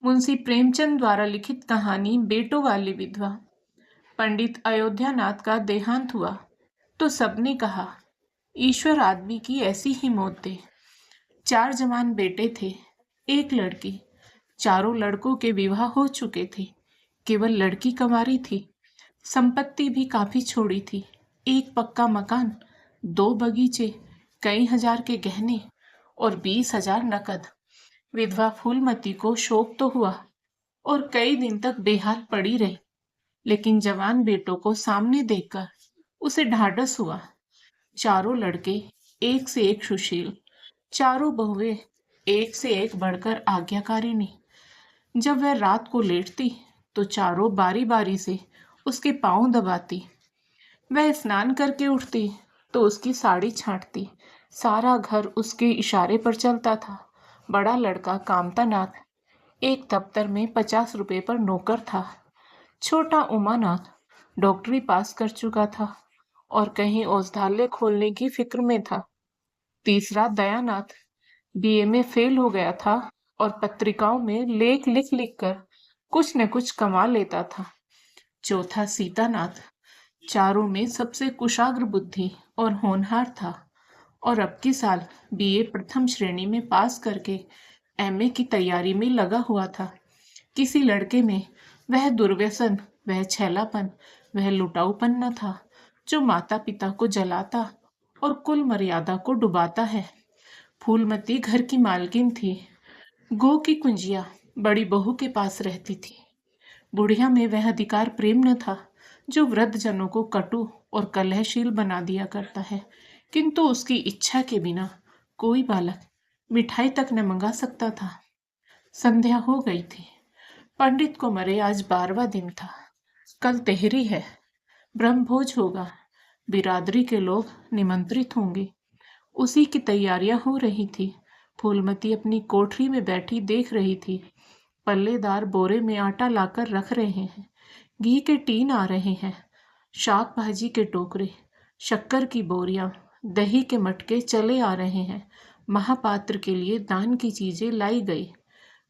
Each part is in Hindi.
मुंशी प्रेमचंद द्वारा लिखित कहानी बेटों वाली विधवा। पंडित अयोध्यानाथ का देहांत हुआ तो सबने कहा, ईश्वर आदमी की ऐसी ही मौत दे। 4 जवान बेटे थे, एक लड़की। चारों लड़कों के विवाह हो चुके थे, केवल लड़की कंवारी थी। संपत्ति भी काफी छोड़ी थी, एक पक्का मकान, 2 बगीचे, कई हजार के गहने और 20,000 नकद। विधवा फूलमती को शोक तो हुआ और कई दिन तक बेहाल पड़ी रही, लेकिन जवान बेटों को सामने देखकर उसे ढाढ़स हुआ। चारों लड़के एक से एक सुशील, चारों बहुएं एक से एक बढ़कर आज्ञाकारिणी। जब वह रात को लेटती तो चारों बारी बारी से उसके पांव दबाती। वह स्नान करके उठती तो उसकी साड़ी छांटती। सारा घर उसके इशारे पर चलता था। बड़ा लड़का कामतानाथ एक दफ्तर में 50 रुपए पर नौकर था। छोटा उमानाथ डॉक्टरी पास कर चुका था और कहीं औषधालय खोलने की फिक्र में था। तीसरा दयानाथ बीए में फेल हो गया था और पत्रिकाओं में लेख लिख लिख कर कुछ न कुछ कमा लेता था। चौथा सीतानाथ चारों में सबसे कुशाग्र बुद्धि और होनहार था और अब की साल बीए प्रथम श्रेणी में पास करके एमए की तैयारी में लगा हुआ था। किसी लड़के में वह दुर्व्यसन, वह छैलापन, वह लुटाऊपन न था जो माता पिता को जलाता और कुल मर्यादा को डुबाता है। फूलमती घर की मालकिन थी। गो की कुंजिया बड़ी बहू के पास रहती थी। बुढ़िया में वह अधिकार प्रेम न था जो वृद्ध जनों को कटु और कलहशील बना दिया करता है, किंतु उसकी इच्छा के बिना कोई बालक मिठाई तक न मंगा सकता था। संध्या हो गई थी। पंडित को मरे आज 12वां दिन था। कल तेहरी है, ब्रह्मभोज होगा, बिरादरी के लोग निमंत्रित होंगे। उसी की तैयारियां हो रही थी। फूलमती अपनी कोठरी में बैठी देख रही थी। पल्लेदार बोरे में आटा लाकर रख रहे हैं, घी के टीन आ रहे हैं, शाक भाजी के टोकरे, शक्कर की बोरियां, दही के मटके चले आ रहे हैं। महापात्र के लिए दान की चीजें लाई गई,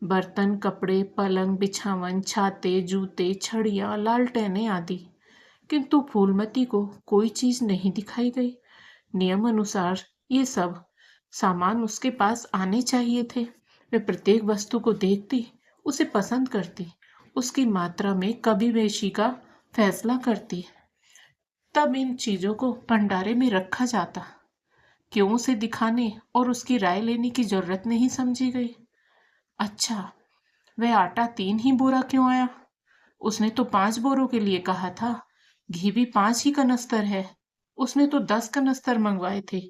बर्तन, कपड़े, पलंग, बिछावन, छाते, जूते, छड़ियां, लालटेनें आदि। किंतु फूलमती को कोई चीज नहीं दिखाई गई। नियम अनुसार ये सब सामान उसके पास आने चाहिए थे। वे प्रत्येक वस्तु को देखती, उसे पसंद करती, उसकी मात्रा में कभी बेशी का फैसला करती। तब इन चीजों को भंडारे में रखा जाता। क्यों उसे दिखाने और उसकी राय लेने की जरूरत नहीं समझी गई। अच्छा, वह आटा 3 ही बोरा क्यों आया? उसने तो 5 बोरों के लिए कहा था। घी भी 5 ही कनस्तर है, उसने तो 10 कनस्तर मंगवाए थे।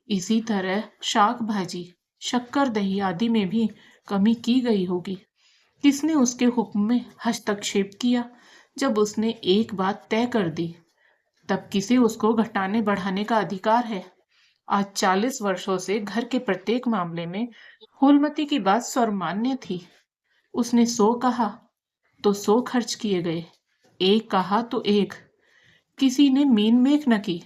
इसी तरह शाक भाजी, शक्कर, दही आदि में भी कमी की गई होगी। किसने उसके हुक्म में हस्तक्षेप किया? जब उसने एक बात तय कर दी तब किसे उसको घटाने बढ़ाने का अधिकार है? आज 40 वर्षों से घर के प्रत्येक मामले में फूलमती की बात सर्वमान्य थी। उसने 100 कहा तो 100 खर्च किए गए, 1 कहा तो 1। किसी ने मीन मेख न की।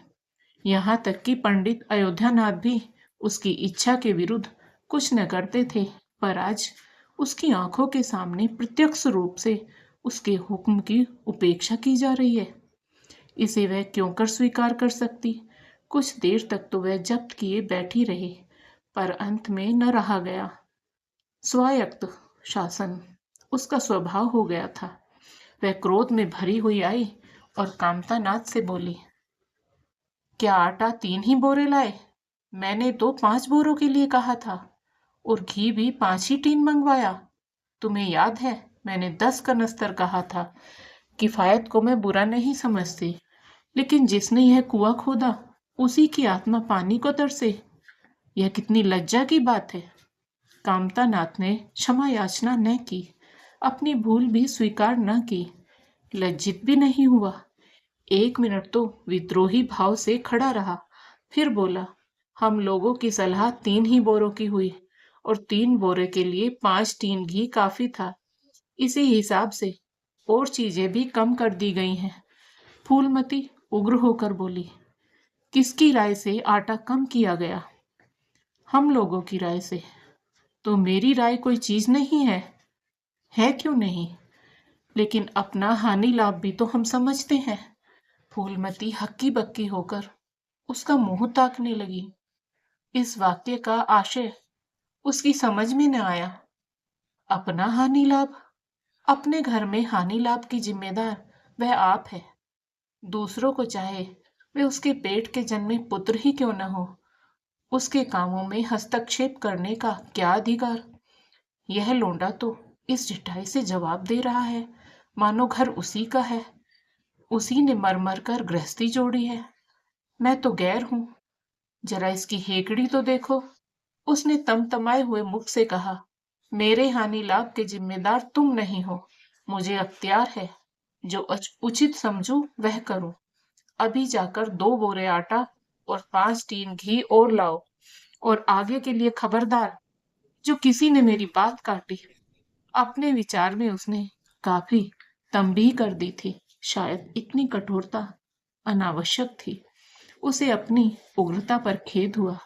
यहाँ तक कि पंडित अयोध्यानाथ भी उसकी इच्छा के विरुद्ध कुछ न करते थे, पर आज उसकी आंखों के सामने प्रत्यक्ष रूप से उसके हुक्म की उपेक्षा की जा रही है। इसे वह क्यों कर स्वीकार कर सकती? कुछ देर तक तो वह जब्त किए बैठी रही, पर अंत में न रहा गया। स्वायत्त शासन उसका स्वभाव हो गया था। वह क्रोध में भरी हुई आई और कामतानाथ से बोली, क्या आटा 3 ही बोरे लाए? मैंने तो 5 बोरों के लिए कहा था और घी भी 5 ही टीन मंगवाया। तुम्हें याद है मैंने 10 कनस्तर कहा था। किफायत को मैं बुरा नहीं समझती, लेकिन जिसने यह कुआं खोदा उसी की आत्मा पानी को तरसे। यह कितनी लज्जा की बात है। कामतानाथ ने क्षमा याचना न की, अपनी भूल भी स्वीकार न की, लज्जित भी नहीं हुआ। 1 मिनट तो विद्रोही भाव से खड़ा रहा, फिर बोला, हम लोगों की सलाह 3 ही बोरों की हुई और 3 बोरे के लिए 5 टीन घी काफी था। इसी हिसाब से और चीजें भी कम कर दी गई हैं। फूलमती उग्र होकर बोली, किसकी राय से आटा कम किया गया? हम लोगों की राय से। तो मेरी राय कोई चीज नहीं है? है क्यों नहीं, लेकिन अपना हानि लाभ भी तो हम समझते हैं। फूलमती हक्की बक्की होकर उसका मुंह ताकने लगी। इस वाक्य का आशय उसकी समझ में न आया। अपना हानि लाभ? अपने घर में हानि लाभ की जिम्मेदार वह आप है। दूसरों को चाहे वे उसके पेट के जन्मे पुत्र ही क्यों न हो, उसके कामों में हस्तक्षेप करने का क्या अधिकार? यह लोंडा तो इस ढिठाई से जवाब दे रहा है मानो घर उसी का है, उसी ने मर मर कर गृहस्थी जोड़ी है। मैं तो गैर हूं, जरा इसकी हेकड़ी तो देखो। उसने तमतमाए हुए मुख से कहा, मेरे हानि लाभ के जिम्मेदार तुम नहीं हो। मुझे अख्तियार है, जो उचित समझूं वह करूं। अभी जाकर 2 बोरे आटा और 5 टीन घी और लाओ, और आगे के लिए खबरदार, जो किसी ने मेरी बात काटी। अपने विचार में उसने काफी तंबीह कर दी थी। शायद इतनी कठोरता अनावश्यक थी। उसे अपनी उग्रता पर खेद हुआ।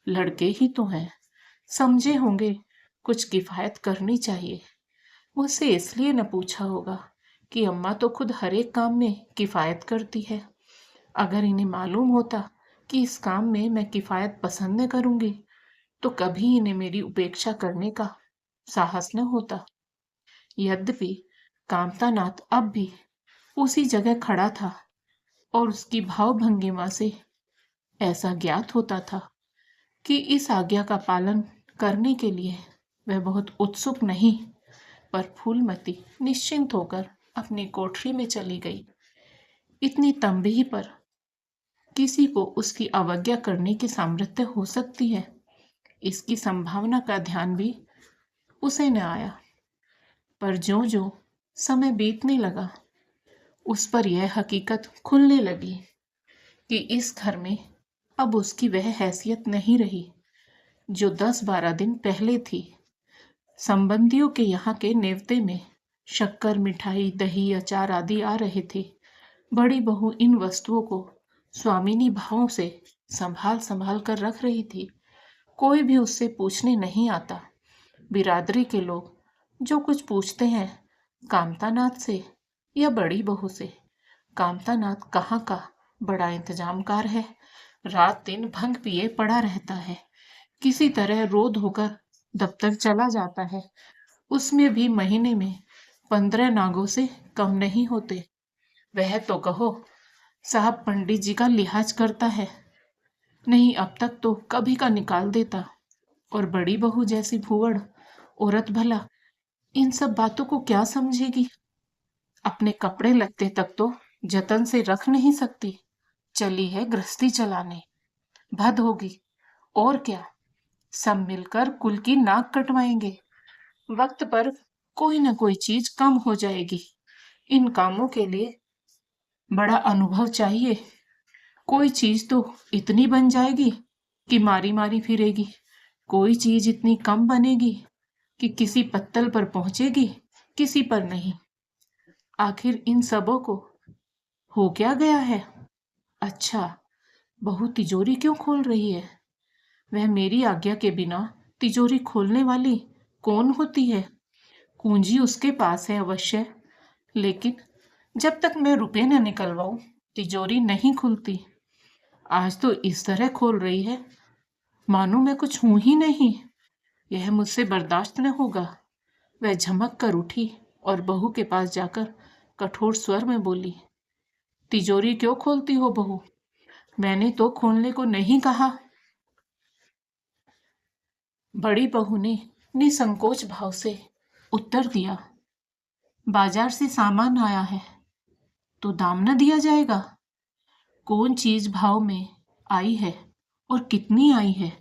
लड़के ही तो हैं, समझे होंगे कुछ किफायत करनी चाहिए। मुझसे इसलिए न पूछा होगा कि अम्मा तो खुद हर एक काम में किफायत करती है। अगर इन्हें मालूम होता कि इस काम में मैं किफायत पसंद न करूंगी, तो कभी इन्हें मेरी उपेक्षा करने का साहस न होता। यद्यपि कामतानाथ अब भी उसी जगह खड़ा था, और उसकी भाव भंगिमा से ऐसा ज्ञात होता था कि इस आज्ञा का पालन करने के लिए वह बहुत उत्सुक नहीं। पर फूलमती निश्चिंत होकर अपनी कोठरी में चली गई। इतनी तंबीह पर किसी को उसकी अवज्ञा करने की सामर्थ्य हो सकती है, इसकी संभावना का ध्यान भी उसे न आया। पर ज्यों ज्यों समय बीतने लगा, उस पर यह हकीकत खुलने लगी कि इस घर में अब उसकी वह हैसियत नहीं रही जो 10-12 दिन पहले थी। संबंधियों के यहाँ के नेवते में शक्कर, मिठाई, दही, अचार आदि आ रहे थे। बड़ी बहू इन वस्तुओं को स्वामिनी भाव से संभाल संभाल कर रख रही थी। कोई भी उससे पूछने नहीं आता। बिरादरी के लोग जो कुछ पूछते हैं कामतानाथ से या बड़ी बहू से। कामतानाथ कहाँ का बड़ा इंतजामकार है। रात दिन भंग पिए पड़ा रहता है, किसी तरह रो धोकर दफ्तर चला जाता है। उसमें भी महीने में 15 नागों से कम नहीं होते। वह तो कहो साहब पंडित जी का लिहाज करता है, नहीं अब तक तो कभी का निकाल देता। और बड़ी बहू जैसी भूवड़ औरत भला इन सब बातों को क्या समझेगी। अपने कपड़े लत्ते तक तो जतन से रख नहीं सकती, चली है गृहस्थी चलाने। भद होगी और क्या, सब मिलकर कुल की नाक कटवाएंगे। वक्त पर कोई न कोई चीज कम हो जाएगी। इन कामों के लिए बड़ा अनुभव चाहिए। कोई चीज तो इतनी बन जाएगी कि मारी मारी फिरेगी, कोई चीज इतनी कम बनेगी कि किसी पत्तल पर पहुंचेगी, किसी पर नहीं। आखिर इन सबों को हो क्या गया है? अच्छा, बहू तिजोरी क्यों खोल रही है? वह मेरी आज्ञा के बिना तिजोरी खोलने वाली कौन होती है? कुंजी उसके पास है अवश्य, लेकिन जब तक मैं रुपए न निकलवाऊं तिजोरी नहीं खुलती। आज तो इस तरह खोल रही है मानो मैं कुछ हूं ही नहीं। यह मुझसे बर्दाश्त न होगा। वह झमक कर उठी और बहू के पास जाकर कठोर स्वर में बोली, तिजोरी क्यों खोलती हो बहू? मैंने तो खोलने को नहीं कहा। बड़ी बहू ने निसंकोच भाव से उत्तर दिया, बाजार से सामान आया है तो दाम न दिया जाएगा? कौन चीज भाव में आई है और कितनी आई है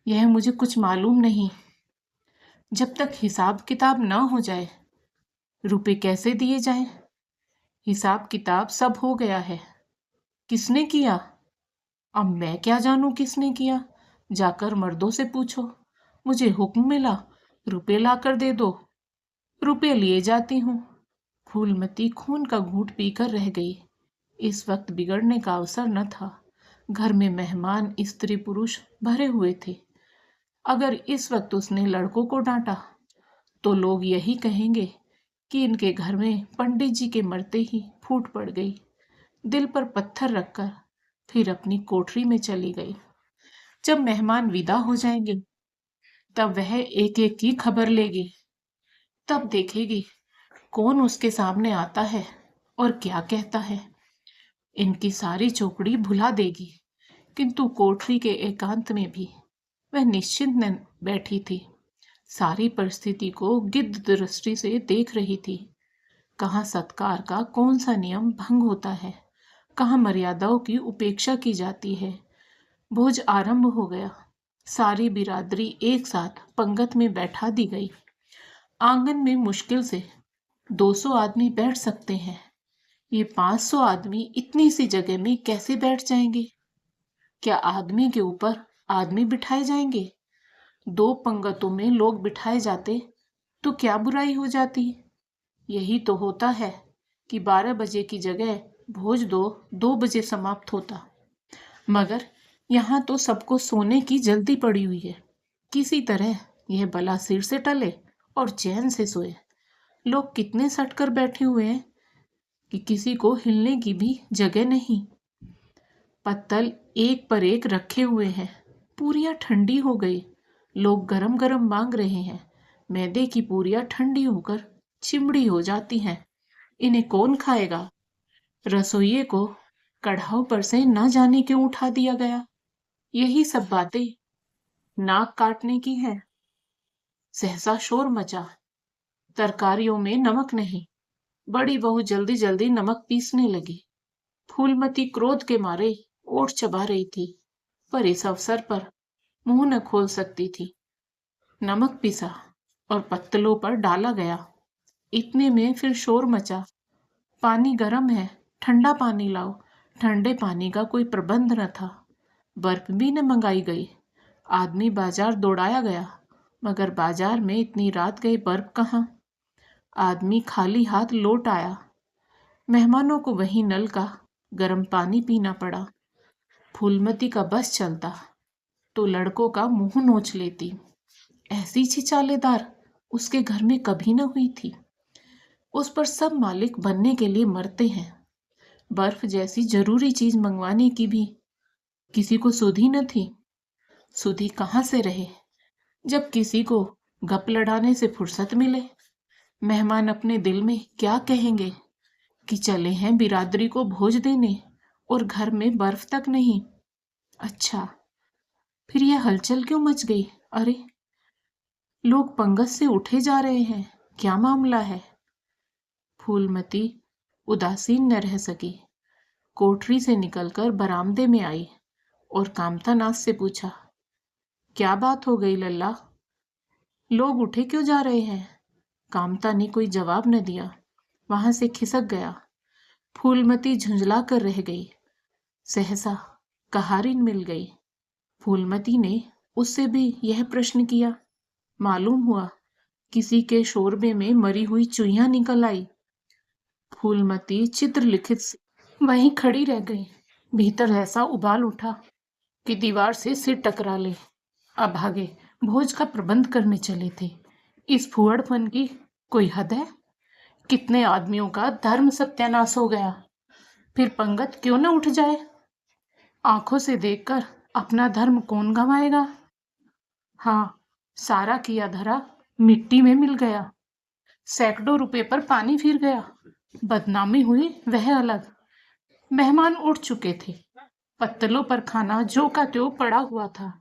यह मुझे कुछ मालूम नहीं। जब तक हिसाब किताब न हो जाए रुपए कैसे दिए जाए? हिसाब किताब सब हो गया है। किसने किया? अब मैं क्या जानूं किसने किया? जाकर मर्दों से पूछो। मुझे हुक्म मिला रुपए लाकर दे दो, रुपए लिए जाती हूँ। फूलमती खून का घूंट पीकर रह गई। इस वक्त बिगड़ने का अवसर न था। घर में मेहमान स्त्री पुरुष भरे हुए थे। अगर इस वक्त उसने लड़कों को डांटा तो लोग यही कहेंगे कि इनके घर में पंडित जी के मरते ही फूट पड़ गई। दिल पर पत्थर रखकर फिर अपनी कोठरी में चली गई। जब मेहमान विदा हो जाएंगे तब वह एक एक की खबर लेगी। तब देखेगी कौन उसके सामने आता है और क्या कहता है। इनकी सारी चौकड़ी भुला देगी, किंतु कोठरी के एकांत में भी वह निश्चिंत न बैठी थी। सारी परिस्थिति को गिद्ध दृष्टि से देख रही थी। कहाँ सत्कार का कौन सा नियम भंग होता है, कहाँ मर्यादाओं की उपेक्षा की जाती है। भोज आरंभ हो गया। सारी बिरादरी एक साथ पंगत में बैठा दी गई। आंगन में मुश्किल से 200 आदमी बैठ सकते हैं। ये 500 आदमी इतनी सी जगह में कैसे बैठ जाएंगे? क्या आदमी के ऊपर आदमी बिठाए जाएंगे? 2 पंगतों में लोग बिठाए जाते तो क्या बुराई हो जाती? यही तो होता है कि 12 बजे की जगह भोज 2 बजे समाप्त होता। मगर यहाँ तो सबको सोने की जल्दी पड़ी हुई है। किसी तरह यह बला सिर से टले और चैन से सोए। लोग कितने सटकर बैठे हुए हैं कि किसी को हिलने की भी जगह नहीं। पत्तल एक पर एक रखे हुए हैं। पूरियां ठंडी हो गई। लोग गरम गरम मांग रहे हैं। मैदे की पूरियां ठंडी होकर चिमड़ी हो जाती हैं। इन्हें कौन खाएगा? रसोइये को कढ़ाव पर से न जाने क्यों उठा दिया गया। यही सब बातें नाक काटने की हैं। सहसा शोर मचा। तरकारियों में नमक नहीं। बड़ी बहू जल्दी जल्दी नमक पीसने लगी। फूलमती क्रोध के मारे ओठ चबा रही थी, पर इस अवसर पर मुंह न खोल सकती थी। नमक पिसा और पत्तलों पर डाला गया। इतने में फिर शोर मचा। पानी गर्म है, ठंडा पानी लाओ। ठंडे पानी का कोई प्रबंध न था। बर्फ भी न मंगाई गई। आदमी बाजार दौड़ाया गया, मगर बाजार में इतनी रात गए बर्फ कहाँ? आदमी खाली हाथ लौट आया। मेहमानों को वही नल का गर्म पानी पीना पड़ा। फूलमती का बस चलता तो लड़कों का मुंह नोच लेती। ऐसी छिछालेदार उसके घर में कभी न हुई थी। उस पर सब मालिक बनने के लिए मरते हैं। बर्फ जैसी जरूरी चीज मंगवाने की भी किसी को सुधि न थी। सुधि कहाँ से रहे जब किसी को गप लड़ाने से फुर्सत मिले। मेहमान अपने दिल में क्या कहेंगे कि चले हैं बिरादरी को भोज देने और घर में बर्फ तक नहीं। अच्छा, फिर यह हलचल क्यों मच गई? अरे, लोग पंगत से उठे जा रहे हैं। क्या मामला है? फूलमती उदासीन न रह सकी। कोठरी से निकलकर बरामदे में आई और कामतानाथ से पूछा, क्या बात हो गई लल्ला? लोग उठे क्यों जा रहे हैं? कामता ने कोई जवाब न दिया। वहां से खिसक गया। फूलमती झुंझला कर रह गई। सहसा कहारिन मिल गई। फूलमती ने उससे भी यह प्रश्न किया। मालूम हुआ किसी के शोरबे में मरी हुई चुईयां निकल आई। फूलमती चित्रलिखित वहीं खड़ी रह गई। भीतर ऐसा उबाल उठा कि दीवार से सिर टकरा ले। अभागे भोज का प्रबंध करने चले थे। इस फुहड़पन की कोई हद है? कितने आदमियों का धर्म सत्यानाश हो गया। फिर पंगत क्यों न उठ जाए? आंखों से देखकर अपना धर्म कौन गंवाएगा? हाँ, सारा किया धरा मिट्टी में मिल गया। सैकड़ों रुपए पर पानी फिर गया। बदनामी हुई वह अलग। मेहमान उठ चुके थे। पत्तलों पर खाना जो का त्यों पड़ा हुआ था।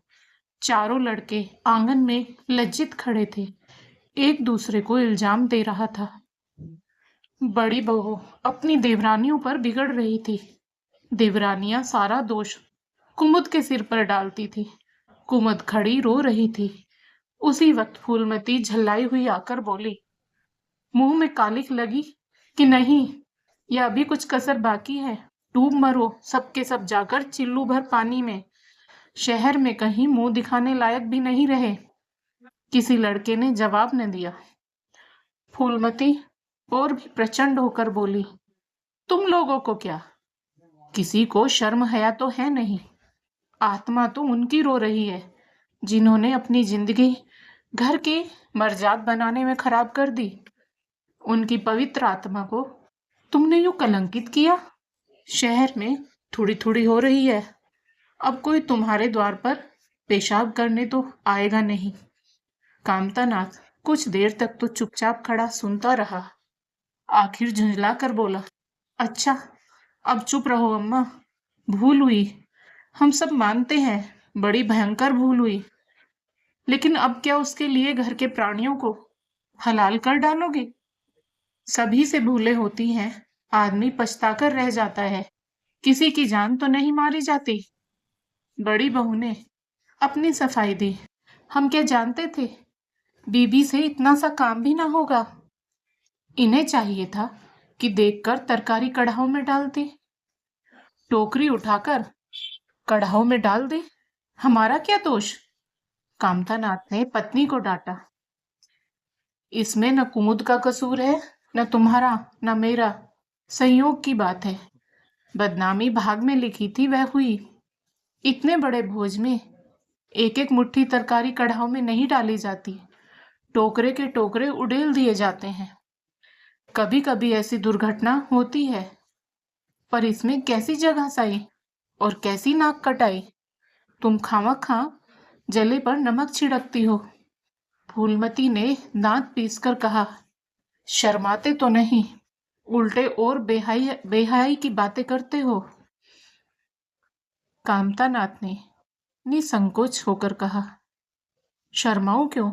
चारों लड़के आंगन में लज्जित खड़े थे। एक दूसरे को इल्जाम दे रहा था। बड़ी बहू अपनी देवरानियों पर बिगड़ रही थी। देवरानियां सारा दोष कुमुद के सिर पर डालती थी। कुमुद खड़ी रो रही थी। उसी वक्त फूलमती झल्लाई हुई आकर बोली, मुंह में कालिख लगी कि नहीं? या अभी कुछ कसर बाकी है? डूब मरो सबके सब जाकर चिल्लू भर पानी में। शहर में कहीं मुंह दिखाने लायक भी नहीं रहे। किसी लड़के ने जवाब न दिया। फूलमती और भी प्रचंड होकर बोली, तुम लोगों को क्या? किसी को शर्म हया तो है नहीं। आत्मा तो उनकी रो रही है जिन्होंने अपनी जिंदगी घर की मर्जाद बनाने में खराब कर दी। उनकी पवित्र आत्मा को तुमने यूं कलंकित किया। शहर में थोड़ी थोड़ी हो रही है, अब कोई तुम्हारे द्वार पर पेशाब करने तो आएगा नहीं। कामतानाथ कुछ देर तक तो चुपचाप खड़ा सुनता रहा, आखिर झुंझला कर बोला, अच्छा, अब चुप रहो अम्मा। भूल हुई, हम सब मानते हैं, बड़ी भयंकर भूल हुई। लेकिन अब क्या उसके लिए घर के प्राणियों को हलाल कर डालोगे? सभी से भूलें होती हैं, आदमी पछताकर रह जाता है, किसी की जान तो नहीं मारी जाती। बड़ी बहू ने अपनी सफाई दी। हम क्या जानते थे बीबी से इतना सा काम भी ना होगा। इन्हें चाहिए था कि देखकर तरकारी कढ़ाऊ में डालती, टोकरी उठाकर कढ़ाऊ में डाल दे। हमारा क्या दोष? कामतानाथ ने पत्नी को डांटा। इसमें न कुमुद का कसूर है, न तुम्हारा, न मेरा। संयोग की बात है, बदनामी भाग में लिखी थी वह हुई। इतने बड़े भोज में एक एक मुट्ठी तरकारी कढ़ाऊ में नहीं डाली जाती, टोकरे के टोकरे उड़ेल दिए जाते हैं। कभी कभी ऐसी दुर्घटना होती है, पर इसमें कैसी जगह सही और कैसी नाक कटाई। तुम खामखा जले पर नमक छिड़कती हो। फूलमती ने दांत पीसकर कहा, शर्माते तो नहीं, उल्टे और बेहाई की बातें करते हो। कामतानाथ ने निसंकोच होकर कहा, शर्माऊं क्यों?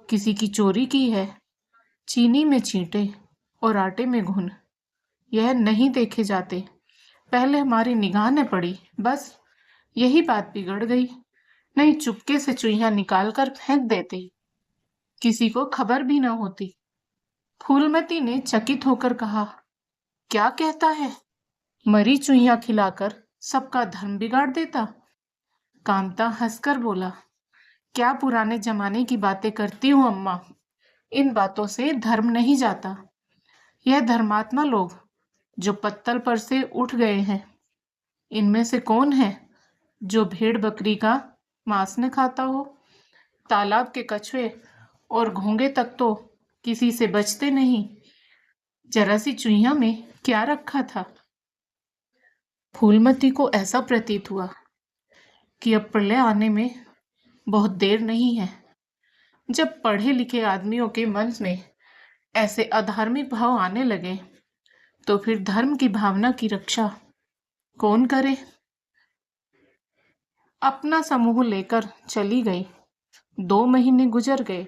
किसी की चोरी की है। चीनी में चींटे और आटे में घुन, यह नहीं देखे जाते। पहले हमारी निगाह ने पड़ी, बस यही बात बिगड़ गई। नहीं चुपके से चुईया निकाल कर फेंक देते, किसी को खबर भी न होती। फूलमती ने चकित होकर कहा, क्या कहता है? मरी चुईया खिलाकर सबका धर्म बिगाड़ देता। कामता हंसकर बोला, क्या पुराने जमाने की बातें करती हूँ अम्मा। इन बातों से धर्म नहीं जाता। यह धर्मात्मा लोग जो पत्तल पर से उठ गए हैं, इनमें से कौन है जो भेड़ बकरी का मांस न खाता हो? तालाब के कछुए और घोंगे तक तो किसी से बचते नहीं। जरा सी चुईया में क्या रखा था? फूलमती को ऐसा प्रतीत हुआ कि अब प्रलय आने में बहुत देर नहीं है। जब पढ़े लिखे आदमियों के मन में ऐसे अधार्मिक भाव आने लगे, तो फिर धर्म की भावना की रक्षा कौन करे? अपना समूह लेकर चली गई। 2 महीने गुजर गए।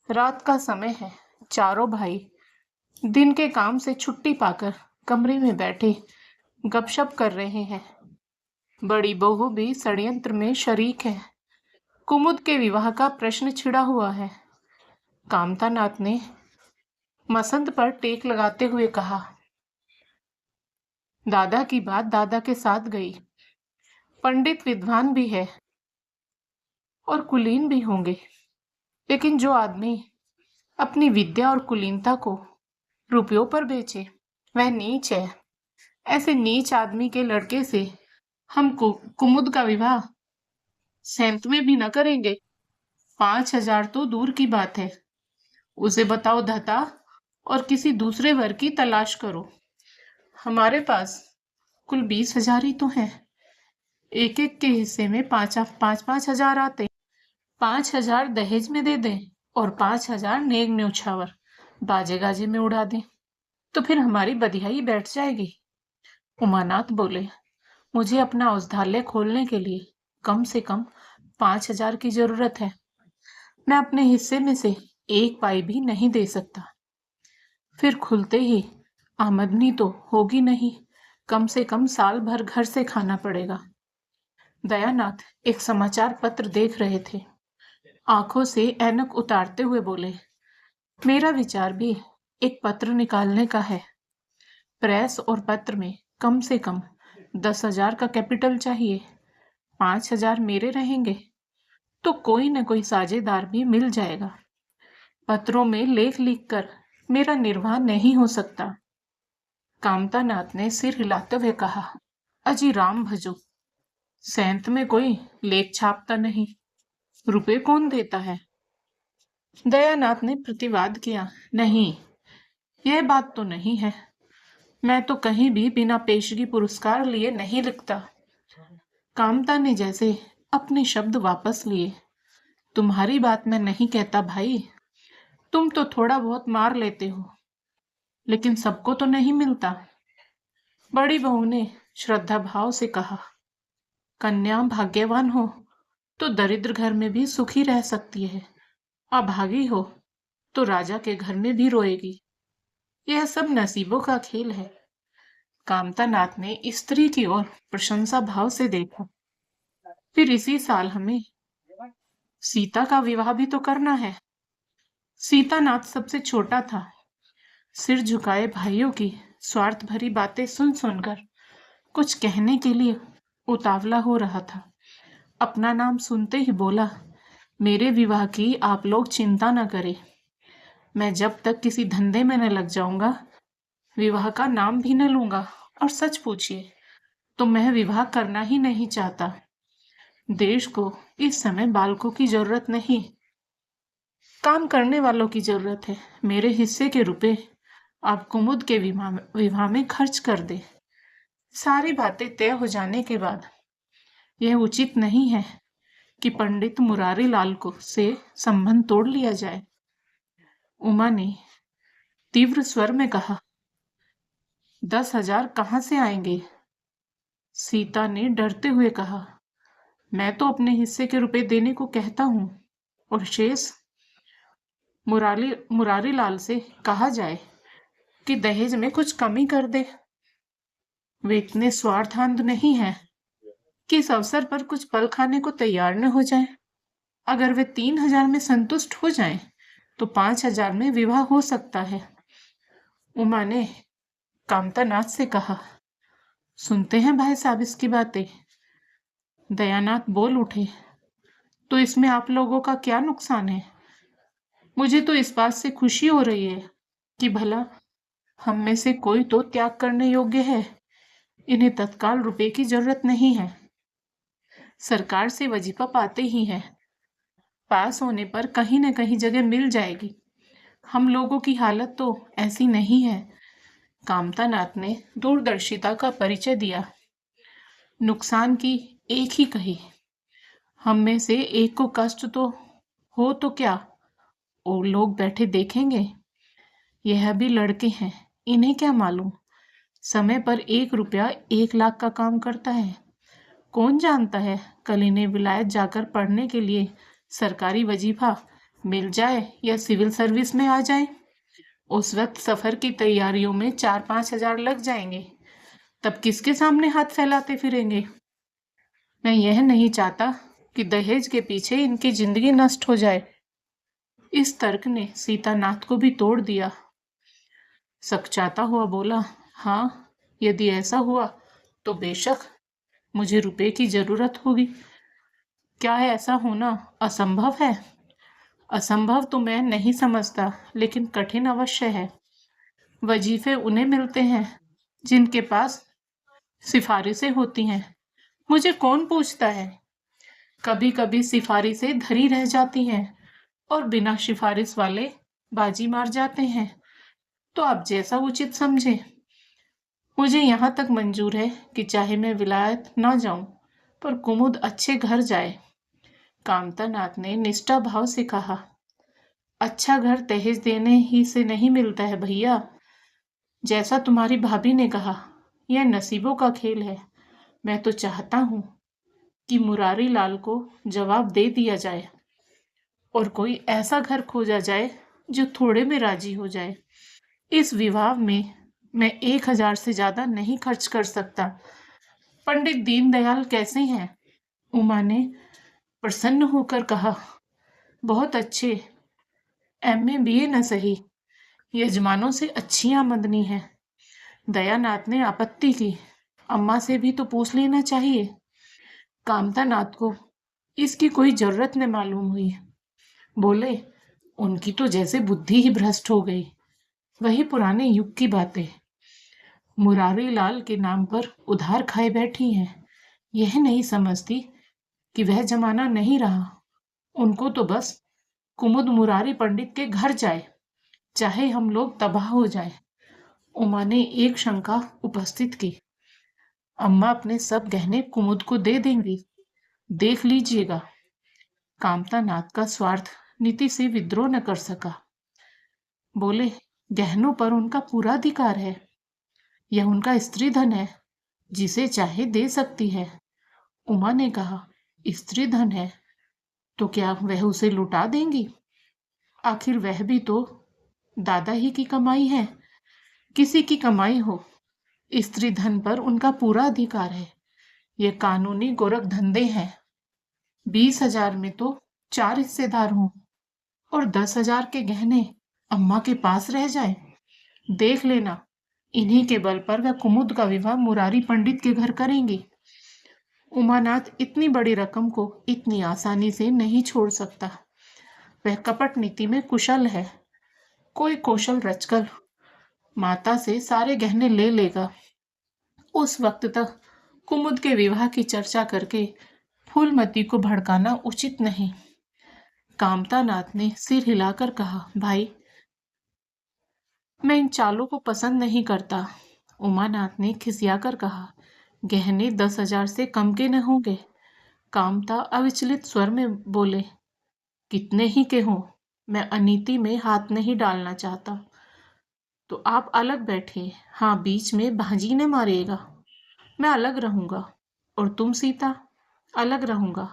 रात का समय है। चारों भाई दिन के काम से छुट्टी पाकर कमरे में बैठे गपशप कर रहे हैं। बड़ी बहू भी षड्यंत्र में शरीक है। कुमुद के विवाह का प्रश्न छिड़ा हुआ है। कामतानाथ ने मसंद पर टेक लगाते हुए कहा, दादा की बात दादा के साथ गई। पंडित विद्वान भी है और कुलीन भी होंगे, लेकिन जो आदमी अपनी विद्या और कुलीनता को रुपयों पर बेचे, वह नीच है। ऐसे नीच आदमी के लड़के से हम कुमुद का विवाह सेंत में भी न करेंगे। 5,000 तो दूर की बात है। उसे बताओ धता और किसी दूसरे वर्ग की तलाश करो। हमारे पास कुल 20,000 ही तो है। एक एक के हिस्से में 5,000 आते। 5,000 दहेज में दे दें और 5,000 नेग न्योछावर बाजे गाजे में उड़ा दें, तो फिर हमारी बधियाई बैठ जाएगी। उमानाथ बोले, मुझे अपना औषधालय खोलने के लिए कम से कम 5,000 की जरूरत है। मैं अपने हिस्से में से 1 पाई भी नहीं दे सकता। फिर खुलते ही आमदनी तो होगी नहीं, कम से कम साल भर घर से खाना पड़ेगा। दयानाथ एक समाचार पत्र देख रहे थे। आंखों से ऐनक उतारते हुए बोले, मेरा विचार भी एक पत्र निकालने का है। प्रेस और पत्र में कम से कम 10,000 का कैपिटल चाहिए। 5,000 मेरे रहेंगे तो कोई न कोई साझेदार भी मिल जाएगा। पत्रों में लेख लिखकर मेरा निर्वाह नहीं हो सकता। कामतानाथ ने सिर हिलाते हुए कहा, अजी राम भजो, सेंत में कोई लेख छापता नहीं, रुपए कौन देता है? दयानाथ ने प्रतिवाद किया, नहीं, यह बात तो नहीं है। मैं तो कहीं भी बिना पेशगी पुरस्कार लिए नहीं लिखता। कामता ने जैसे अपने शब्द वापस लिए। तुम्हारी बात मैं नहीं कहता भाई, तुम तो थोड़ा बहुत मार लेते हो, लेकिन सबको तो नहीं मिलता। बड़ी बहू ने श्रद्धा भाव से कहा, कन्या भाग्यवान हो तो दरिद्र घर में भी सुखी रह सकती है, अभागी हो तो राजा के घर में भी रोएगी। यह सब नसीबों का खेल है। कामतानाथ ने स्त्री की ओर प्रशंसा भाव से देखा। फिर इसी साल हमें सीता का विवाह भी तो करना है। सीतानाथ सबसे छोटा था। सिर झुकाए भाइयों की स्वार्थ भरी बातें सुन सुनकर कुछ कहने के लिए उतावला हो रहा था। अपना नाम सुनते ही बोला, मेरे विवाह की आप लोग चिंता न करें। मैं जब तक किसी धंधे में न लग जाऊंगा विवाह का नाम भी न लूंगा। और सच पूछिए तो मैं विवाह करना ही नहीं चाहता। देश को इस समय बालकों की जरूरत नहीं, काम करने वालों की जरूरत है। मेरे हिस्से के रुपए आप कुमुद के विवाह में खर्च कर दे। सारी बातें तय हो जाने के बाद यह उचित नहीं है कि पंडित मुरारी लाल को से संबंध तोड़ लिया जाए। उमा ने तीव्र स्वर में कहा, 10,000 कहाँ से आएंगे? सीता ने डरते हुए कहा, मैं तो अपने हिस्से के रुपए देने को कहता हूं, और शेष मुरारी लाल से कहा जाए कि दहेज में कुछ कमी कर दे। वे इतने स्वार्थांध नहीं है कि इस अवसर पर कुछ पल खाने को तैयार न हो जाए। अगर वे 3,000 में संतुष्ट हो जाएं, तो 5,000 में विवाह हो सकता है। उमा ने कामतानाथ से कहा, सुनते हैं भाई साहब इसकी बातें? दयानाथ बोल उठे, तो इसमें आप लोगों का क्या नुकसान है? मुझे तो इस बात से खुशी हो रही है कि भला हम में से कोई तो त्याग करने योग्य है। इन्हें तत्काल रुपए की जरूरत नहीं है, सरकार से वजीफा पाते ही हैं। पास होने पर कहीं न कहीं जगह मिल जाएगी। हम लोगों की हालत तो ऐसी नहीं है। कामतानाथ ने दूरदर्शिता का परिचय दिया। नुकसान की एक ही कही, हम में से एक को कष्ट तो हो तो क्या, और लोग बैठे देखेंगे। यह भी लड़के हैं, इन्हें क्या मालूम समय पर 1 रुपया 1 लाख का काम करता है। कौन जानता है कल इन्हें विलायत जाकर पढ़ने के लिए सरकारी वजीफा मिल जाए या सिविल सर्विस में आ जाए। उस वक्त सफर की तैयारियों में 4-5 हजार लग जाएंगे। तब किसके सामने हाथ फैलाते फिरेंगे? मैं यह नहीं चाहता कि दहेज के पीछे इनकी जिंदगी नष्ट हो जाए। इस तर्क ने सीतानाथ को भी तोड़ दिया। सकचाता हुआ बोला, हाँ, यदि ऐसा हुआ तो बेशक मुझे रुपए की जरूरत होगी। क्या ऐसा होना असंभव है? असंभव तो मैं नहीं समझता, लेकिन कठिन अवश्य है। वजीफे उन्हें मिलते हैं जिनके पास सिफारिशें होती हैं। मुझे कौन पूछता है? कभी कभी सिफारिशें धरी रह जाती हैं और बिना सिफारिश वाले बाजी मार जाते हैं। तो आप जैसा उचित समझे। मुझे यहाँ तक मंजूर है कि चाहे मैं विलायत ना जाऊं, पर कुमुद अच्छे घर जाए। कामतानाथ ने निष्ठा भाव से कहा, अच्छा घर दहेज देने ही से नहीं मिलता है भैया। जैसा तुम्हारी भाभी ने कहा, यह नसीबों का खेल है। मैं तो चाहता हूं कि मुरारी लाल को जवाब दे दिया जाए और कोई ऐसा घर खोजा जाए जो थोड़े में राजी हो जाए। इस विवाह में मैं 1,000 से ज्यादा नहीं खर्च कर सकता। पंडित दीनदयाल कैसे हैं? उमा ने प्रसन्न होकर कहा, बहुत अच्छे, MA BA न सही, यजमानों से अच्छी आमदनी है। दयानाथ ने आपत्ति की, अम्मा से भी तो पूछ लेना चाहिए। कामतानाथ को इसकी कोई जरूरत न मालूम हुई। बोले, उनकी तो जैसे बुद्धि ही भ्रष्ट हो गई। वही पुराने युग की बातें मुरारी लाल के नाम पर उधार खाए बैठी हैं। यह नहीं समझती कि वह जमाना नहीं रहा। उनको तो बस कुमुद मुरारी पंडित के घर जाए, चाहे हम लोग तबाह हो जाएं। उमा ने एक शंका उपस्थित की। अम्मा अपने सब गहने कुमुद को दे देंगी, देख लीजिएगा। कामता नाथ का स्वार्थ नीति से विद्रोह न कर सका। बोले, गहनों पर उनका पूरा अधिकार है, यह उनका स्त्री धन है, जिसे चाहे दे सकती है। उमा ने कहा, स्त्री धन है तो क्या वह उसे लुटा देंगी? आखिर वह भी तो दादा ही की कमाई है। किसी की कमाई हो, स्त्री धन पर उनका पूरा अधिकार है। ये कानूनी गोरख धंधे हैं। 20,000 में तो 4 हिस्सेदार हों और 10,000 के गहने अम्मा के पास रह जाए। देख लेना, इन्हीं के बल पर वह कुमुद का विवाह मुरारी पंडित के घर करेंगी। उमानाथ इतनी बड़ी रकम को इतनी आसानी से नहीं छोड़ सकता। वह कपट नीति में कुशल है। कोई कौशल रचकर माता से सारे गहने ले लेगा। उस वक्त तक कुमुद के विवाह की चर्चा करके फूलमती को भड़काना उचित नहीं। कामता नाथ ने सिर हिलाकर कहा, भाई, मैं इन चालों को पसंद नहीं करता। उमानाथ ने खिसियाकर कहा, गहने 10,000 से कम के न होंगे। कामता अविचलित स्वर में बोले, कितने ही के हों, मैं अनीति में हाथ नहीं डालना चाहता। तो आप अलग बैठे, हाँ, बीच में भांजी ने मारेगा। मैं अलग रहूंगा और तुम सीता अलग रहूंगा।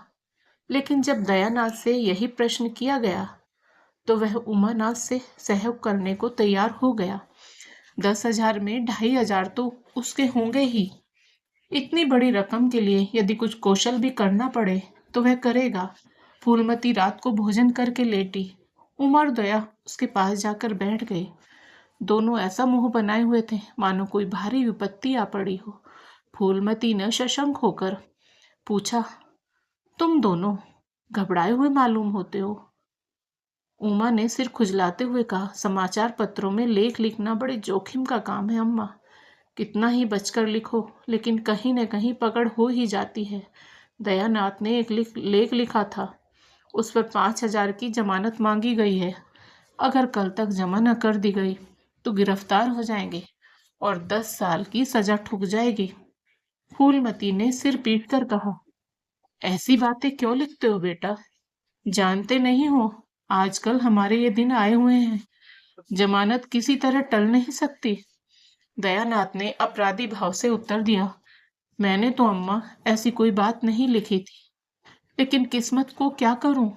लेकिन जब दयानाथ से यही प्रश्न किया गया तो वह उमानाथ से सहयोग करने को तैयार हो गया। 10,000 में 2,500 तो उसके होंगे ही। इतनी बड़ी रकम के लिए यदि कुछ कौशल भी करना पड़े तो वह करेगा। फूलमती रात को भोजन करके लेटी। उमा और दया उसके पास जाकर बैठ गए। दोनों ऐसा मुंह बनाए हुए थे मानो कोई भारी विपत्ति आ पड़ी हो। फूलमती ने सशंक होकर पूछा, तुम दोनों घबराए हुए मालूम होते हो। उमा ने सिर खुजलाते हुए कहा, समाचार पत्रों में लेख लिखना बड़े जोखिम का काम है अम्मा। कितना ही बचकर लिखो, लेकिन कहीं न कहीं पकड़ हो ही जाती है। दयानाथ ने एक लेख लिखा था, उस पर 5,000 की जमानत मांगी गई है। अगर कल तक जमा न कर दी गई तो गिरफ्तार हो जाएंगे और 10 साल की सजा ठुक जाएगी। फूलमती ने सिर पीट कर कहा, ऐसी बातें क्यों लिखते हो बेटा? जानते नहीं हो आजकल हमारे ये दिन आए हुए हैं। जमानत किसी तरह टल नहीं सकती। दयानाथ ने अपराधी भाव से उत्तर दिया, मैंने तो अम्मा ऐसी कोई बात नहीं लिखी थी, लेकिन किस्मत को क्या करूं।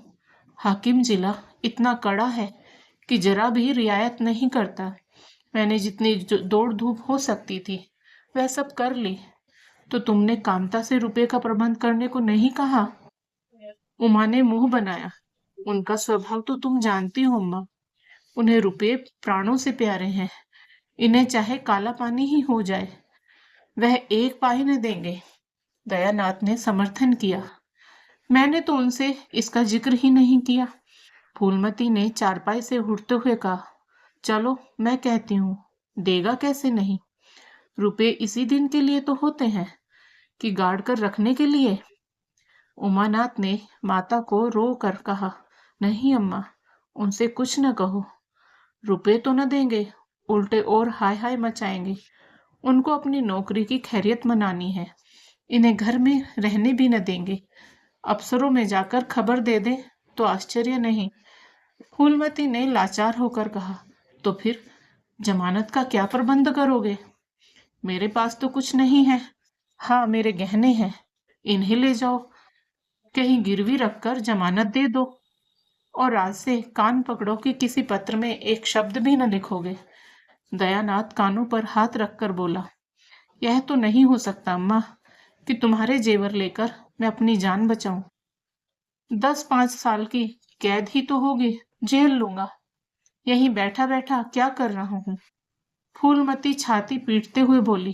हाकिम जिला इतना कड़ा है कि जरा भी रियायत नहीं करता। मैंने जितनी दौड़ धूप हो सकती थी वह सब कर ली। तो तुमने कामता से रुपए का प्रबंध करने को नहीं कहा? उमा ने मुंह बनाया। उनका स्वभाव तो तुम जानती हो अम्मा। उन्हें रुपए प्राणों से प्यारे हैं। इन्हें चाहे काला पानी ही हो जाए, वह एक पाई न देंगे। दयानाथ ने समर्थन किया। मैंने तो उनसे इसका जिक्र ही नहीं किया। फूलमती ने चारपाई से उठते हुए कहा, चलो मैं कहती हूँ, देगा कैसे नहीं। रुपए इसी दिन के लिए तो होते हैं कि गाड़ कर रखने के लिए। उमानाथ ने माता को रो कर कहा, नहीं अम्मा, उनसे कुछ न कहो। रुपए तो न देंगे, उल्टे और हाय हाय मचाएंगे। उनको अपनी नौकरी की खैरियत मनानी है। इन्हें घर में रहने भी न देंगे। अफसरों में जाकर खबर दे दें तो आश्चर्य नहीं। फूलमती ने लाचार होकर कहा, तो फिर जमानत का क्या प्रबंध करोगे? मेरे पास तो कुछ नहीं है। हाँ, मेरे गहने हैं, इन्हें ले जाओ, कहीं गिरवी रखकर जमानत दे दो और आज से कान पकड़ो कि किसी पत्र में एक शब्द भी न लिखोगे। दयानाथ कानों पर हाथ रखकर बोला, यह तो नहीं हो सकता अम्मा कि तुम्हारे जेवर लेकर मैं अपनी जान बचाऊं। 10-5 साल की कैद ही तो होगी, जेल लूंगा। यहीं बैठा बैठा क्या कर रहा हूं। फूलमती छाती पीटते हुए बोली,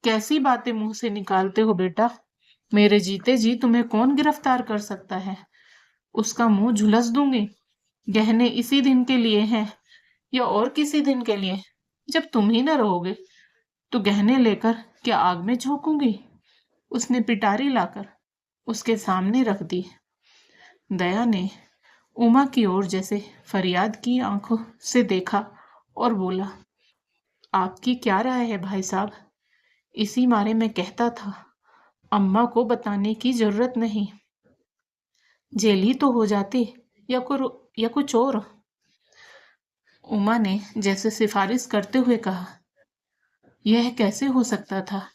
कैसी बातें मुंह से निकालते हो बेटा। मेरे जीते जी तुम्हें कौन गिरफ्तार कर सकता है? उसका मुंह झुलस दूंगी। गहने इसी दिन के लिए हैं या और किसी दिन के लिए? जब तुम ही न रहोगे तो गहने लेकर क्या आग में झोंकूंगी? उसने पिटारी लाकर उसके सामने रख दी। दया ने उमा की ओर जैसे फरियाद की आंखों से देखा और बोला, आपकी क्या राय है भाई साहब? इसी मारे मैं कहता था, अम्मा को बताने की जरूरत नहीं, जेल ही तो हो जाती, या कुछ और। उमा ने जैसे सिफारिश करते हुए कहा, यह कैसे हो सकता था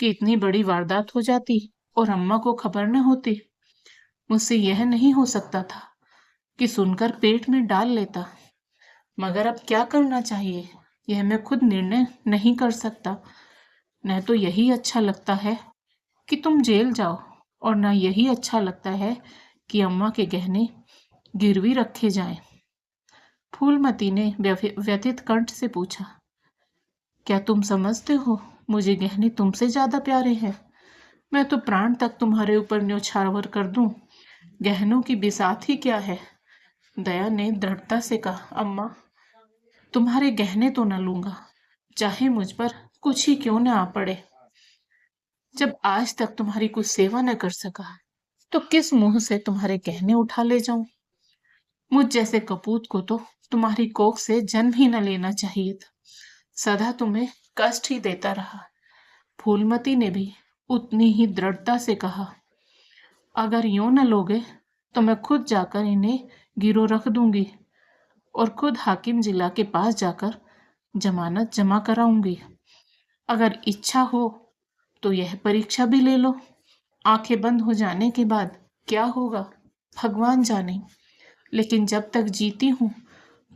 कि इतनी बड़ी वारदात हो जाती और अम्मा को खबर न होती? मुझसे यह नहीं हो सकता था कि सुनकर पेट में डाल लेता, मगर अब क्या करना चाहिए यह मैं खुद निर्णय नहीं कर सकता। न तो यही अच्छा लगता है कि तुम जेल जाओ, और न यही अच्छा लगता है कि अम्मा के गहने गिरवी रखे जाएं। फूलमती ने व्यथित कंठ से पूछा, क्या तुम समझते हो मुझे गहने तुमसे ज्यादा प्यारे हैं? मैं तो प्राण तक तुम्हारे ऊपर न्योछावर कर दूं, गहनों की बिसात ही क्या है। दया ने दृढ़ता से कहा, अम्मा, तुम्हारे गहने तो न लूंगा, चाहे मुझ पर कुछ ही क्यों न आ पड़े। जब आज तक तुम्हारी कुछ सेवा न कर सका, तो किस मुंह से तुम्हारे गहने उठा ले जाऊं? मुझ जैसे कपूत को तो तुम्हारी कोख से जन्म ही न लेना चाहिए था, सदा तुम्हें कष्ट ही देता रहा। फूलमती ने भी उतनी ही दृढ़ता से कहा, अगर यूं न लोगे तो मैं खुद जाकर इन्हें गिरो रख दूंगी और खुद हाकिम जिला के पास जाकर जमानत जमा कराऊंगी। अगर इच्छा हो तो यह परीक्षा भी ले लो। आंखें बंद हो जाने के बाद क्या होगा भगवान जाने, लेकिन जब तक जीती हूं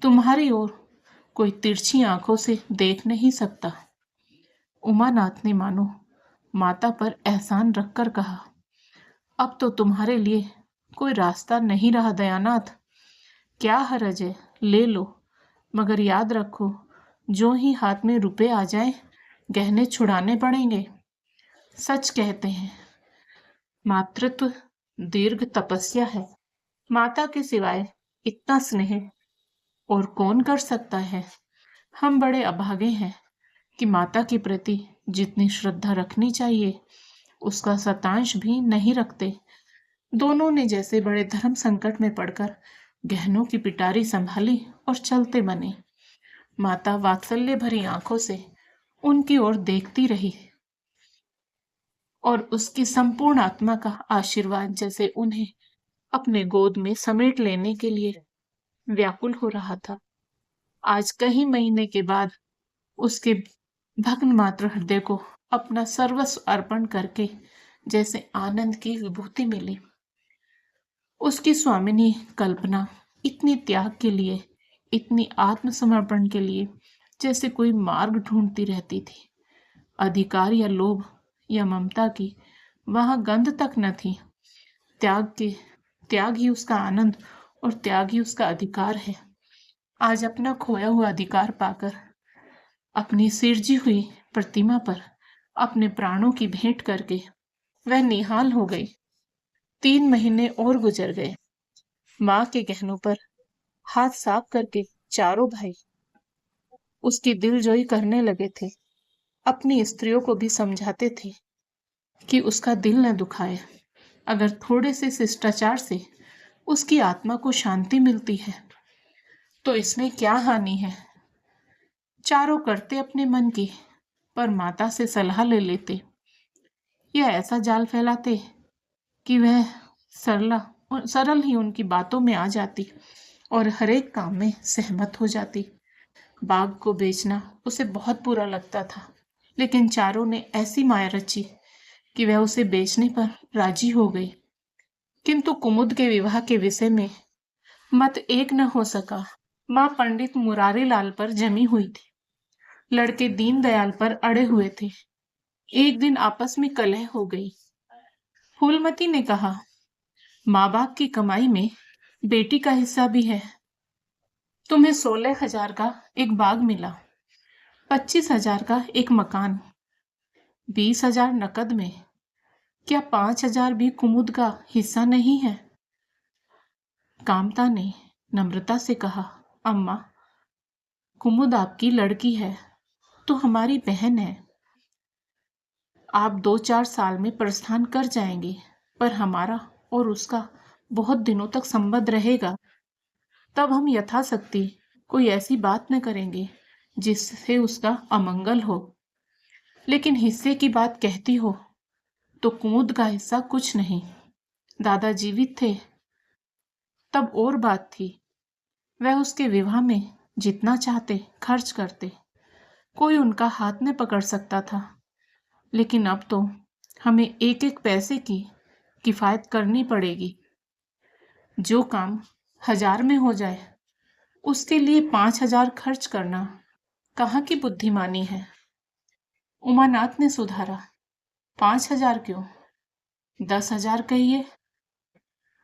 तुम्हारी ओर कोई तिरछी आंखों से देख नहीं सकता। उमानाथ ने मानो माता पर एहसान रखकर कहा, अब तो तुम्हारे लिए कोई रास्ता नहीं रहा दयानाथ। क्या हरज है, ले लो, मगर याद रखो, जो ही हाथ में रुपए आ जाए गहने छुड़ाने पड़ेंगे। सच कहते हैं, मातृत्व दीर्घ तपस्या है। माता के सिवाय इतना स्नेह और कौन कर सकता है? हम बड़े अभागे हैं कि माता के प्रति जितनी श्रद्धा रखनी चाहिए उसका शतांश भी नहीं रखते। दोनों ने जैसे बड़े धर्म संकट में पड़कर गहनों की पिटारी संभाली और चलते बने। माता वात्सल्य भरी आंखों से उनकी ओर देखती रही और उसकी संपूर्ण आत्मा का आशीर्वाद जैसे उन्हें अपने गोद में समेट लेने के लिए व्याकुल हो रहा था। आज कई महीने के बाद उसके भग्न मात्र हृदय को अपना सर्वस्व अर्पण करके जैसे आनंद की विभूति मिली। उसकी स्वामिनी कल्पना इतनी त्याग के लिए, इतनी आत्मसमर्पण के लिए जैसे कोई मार्ग ढूंढती रहती थी। अधिकार या लोभ या ममता की वहां गंध तक न थी। त्याग ही उसका आनंद और त्याग ही उसका अधिकार है। आज अपना खोया हुआ अधिकार पाकर अपनी सिरजी हुई प्रतिमा पर अपने प्राणों की भेंट करके वह निहाल हो गई। 3 महीने और गुजर गए। माँ के गहनों पर हाथ साफ करके चारों भाई उसकी दिलजोई करने लगे थे। अपनी स्त्रियों को भी समझाते थे कि उसका दिल न दुखाए। अगर थोड़े से शिष्टाचार से उसकी आत्मा को शांति मिलती है तो इसमें क्या हानि है। चारों करते अपने मन की, पर माता से सलाह ले लेते या ऐसा जाल फैलाते कि वह सरल ही उनकी बातों में आ जाती और हर एक काम में सहमत हो जाती। बाग को बेचना उसे बहुत बुरा लगता था, लेकिन चारों ने ऐसी माया रची कि वह उसे बेचने पर राजी हो गई। किंतु कुमुद के विवाह के विषय में मत एक न हो सका। माँ पंडित मुरारी लाल पर जमी हुई थी, लड़के दीनदयाल पर अड़े हुए थे। एक दिन आपस में कलह हो गई। फूलमती ने कहा, माँ बाप की कमाई में बेटी का हिस्सा भी है। तुम्हें 16,000 का एक बाग मिला, 25,000 का एक मकान, 20,000 नकद में। क्या 5,000 भी कुमुद का हिस्सा नहीं है? कामता ने नम्रता से कहा, अम्मा, कुमुद आपकी लड़की है तो हमारी बहन है। आप 2-4 साल में प्रस्थान कर जाएंगे, पर हमारा और उसका बहुत दिनों तक संबंध रहेगा। तब हम यथाशक्ति कोई ऐसी बात न करेंगे जिससे उसका अमंगल हो। लेकिन हिस्से की बात कहती हो तो कुमुद का हिस्सा कुछ नहीं। दादा जीवित थे तब और बात थी, वह उसके विवाह में जितना चाहते खर्च करते, कोई उनका हाथ न पकड़ सकता था। लेकिन अब तो हमें एक एक पैसे की किफायत करनी पड़ेगी। जो काम 1000 में हो जाए उसके लिए 5000 खर्च करना कहाँ की बुद्धिमानी है। उमानाथ ने सुधारा, 5000 क्यों, 10,000 कहिए।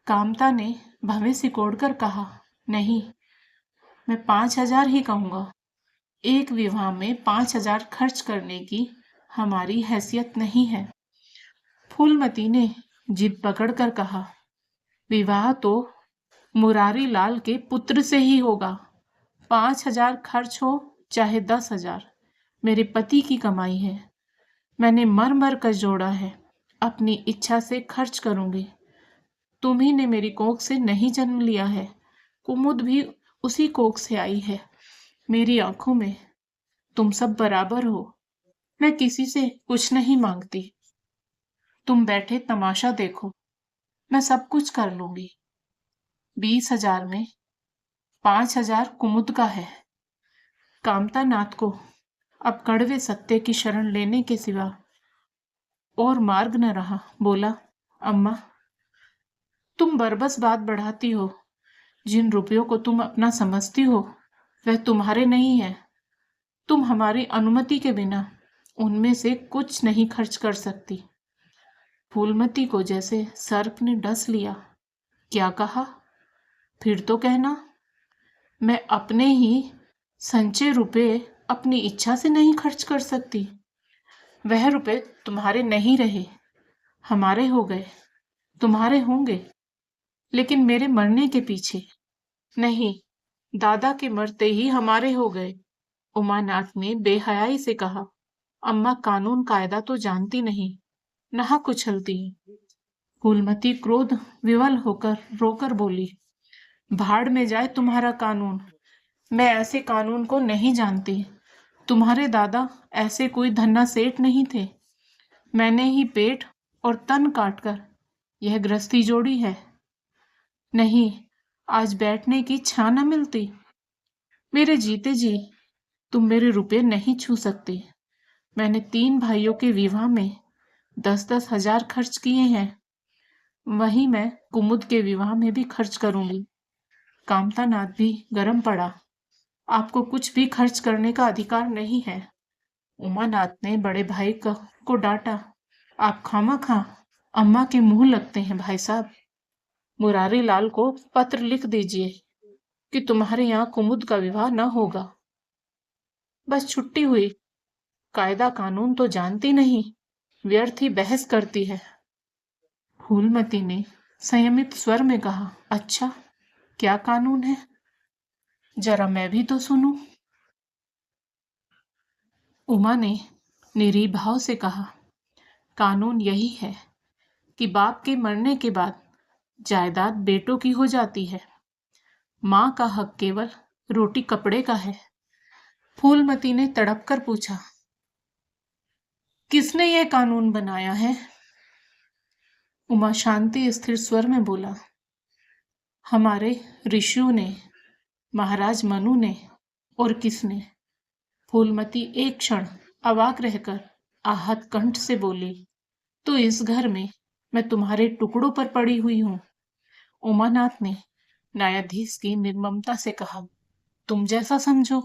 कामता ने भवें सिकोड़कर कहा, नहीं, मैं 5000 ही कहूंगा। एक विवाह में 5000 खर्च करने की हमारी हैसियत नहीं है। फूलमती ने जिद पकड़कर कहा, विवाह तो मुरारी लाल के पुत्र से ही होगा। 5000 खर्च हो चाहे 10,000, मेरे पति की कमाई है। मैंने मर मर कर जोड़ा है, अपनी इच्छा से खर्च करूंगी। तुम्ही ने मेरी कोख से नहीं जन्म लिया है, कुमुद भी उसी कोख से आई है। मेरी आंखों में तुम सब बराबर हो। मैं किसी से कुछ नहीं मांगती। तुम बैठे तमाशा देखो, मैं सब कुछ कर लूंगी। 20,000 में 5,000 कुमुद का है। कामता नाथ को अब कड़वे सत्य की शरण लेने के सिवा और मार्ग न रहा। बोला, अम्मा, तुम बरबस बात बढ़ाती हो। जिन रुपयों को तुम अपना समझती हो वह तुम्हारे नहीं है। तुम हमारी अनुमति के बिना उनमें से कुछ नहीं खर्च कर सकती। फूलमती को जैसे सर्प ने डस लिया। क्या कहा? फिर तो कहना। मैं अपने ही संचय रुपए अपनी इच्छा से नहीं खर्च कर सकती। वह रुपए तुम्हारे नहीं रहे, हमारे हो गए। तुम्हारे होंगे, लेकिन मेरे मरने के पीछे नहीं, दादा के मरते ही हमारे हो गए। उमानाथ ने बेहयाई से कहा, अम्मा कानून कायदा तो जानती नहीं, नाहक उछलती। फूलमती क्रोध विवल होकर रोकर बोली, भाड़ में जाए तुम्हारा कानून। मैं ऐसे कानून को नहीं जानती। तुम्हारे दादा ऐसे कोई धन्ना सेठ नहीं थे। मैंने ही पेट और तन काटकर यह गृहस्थी जोड़ी है। नहीं, आज बैठने की छां न मिलती। मेरे जीते जी तुम मेरे रुपए नहीं छू सकते। मैंने 3 भाइयों के विवाह में 10-10 हजार खर्च किए हैं। वही मैं कुमुद के विवाह में भी खर्च करूंगी। कामता नाथ भी गरम पड़ा। आपको कुछ भी खर्च करने का अधिकार नहीं है। उमानाथ ने बड़े भाई को डांटा, आप खामखा अम्मा के मुंह लगते हैं भाई साहब। मुरारी लाल को पत्र लिख दीजिए कि तुम्हारे यहाँ कुमुद का विवाह न होगा। बस छुट्टी हुई। कायदा कानून तो जानती नहीं, व्यर्थ ही बहस करती है। फूलमती ने संयमित स्वर में कहा, अच्छा, क्या कानून है? जरा मैं भी तो सुनूं। उमा ने निरीह भाव से कहा, कानून यही है कि बाप के मरने के बाद जायदाद बेटों की हो जाती है। माँ का हक केवल रोटी कपड़े का है। फूलमती ने तड़प कर पूछा, किसने यह कानून बनाया है? उमा शांति स्थिर स्वर में बोला, हमारे ऋषियों ने, महाराज मनु ने, और किसने? फूलमती एक क्षण अवाक रहकर आहत कंठ से बोली, तो इस घर में मैं तुम्हारे टुकड़ों पर पड़ी हुई हूं। उमानाथ ने न्यायाधीश की निर्ममता से कहा, तुम जैसा समझो।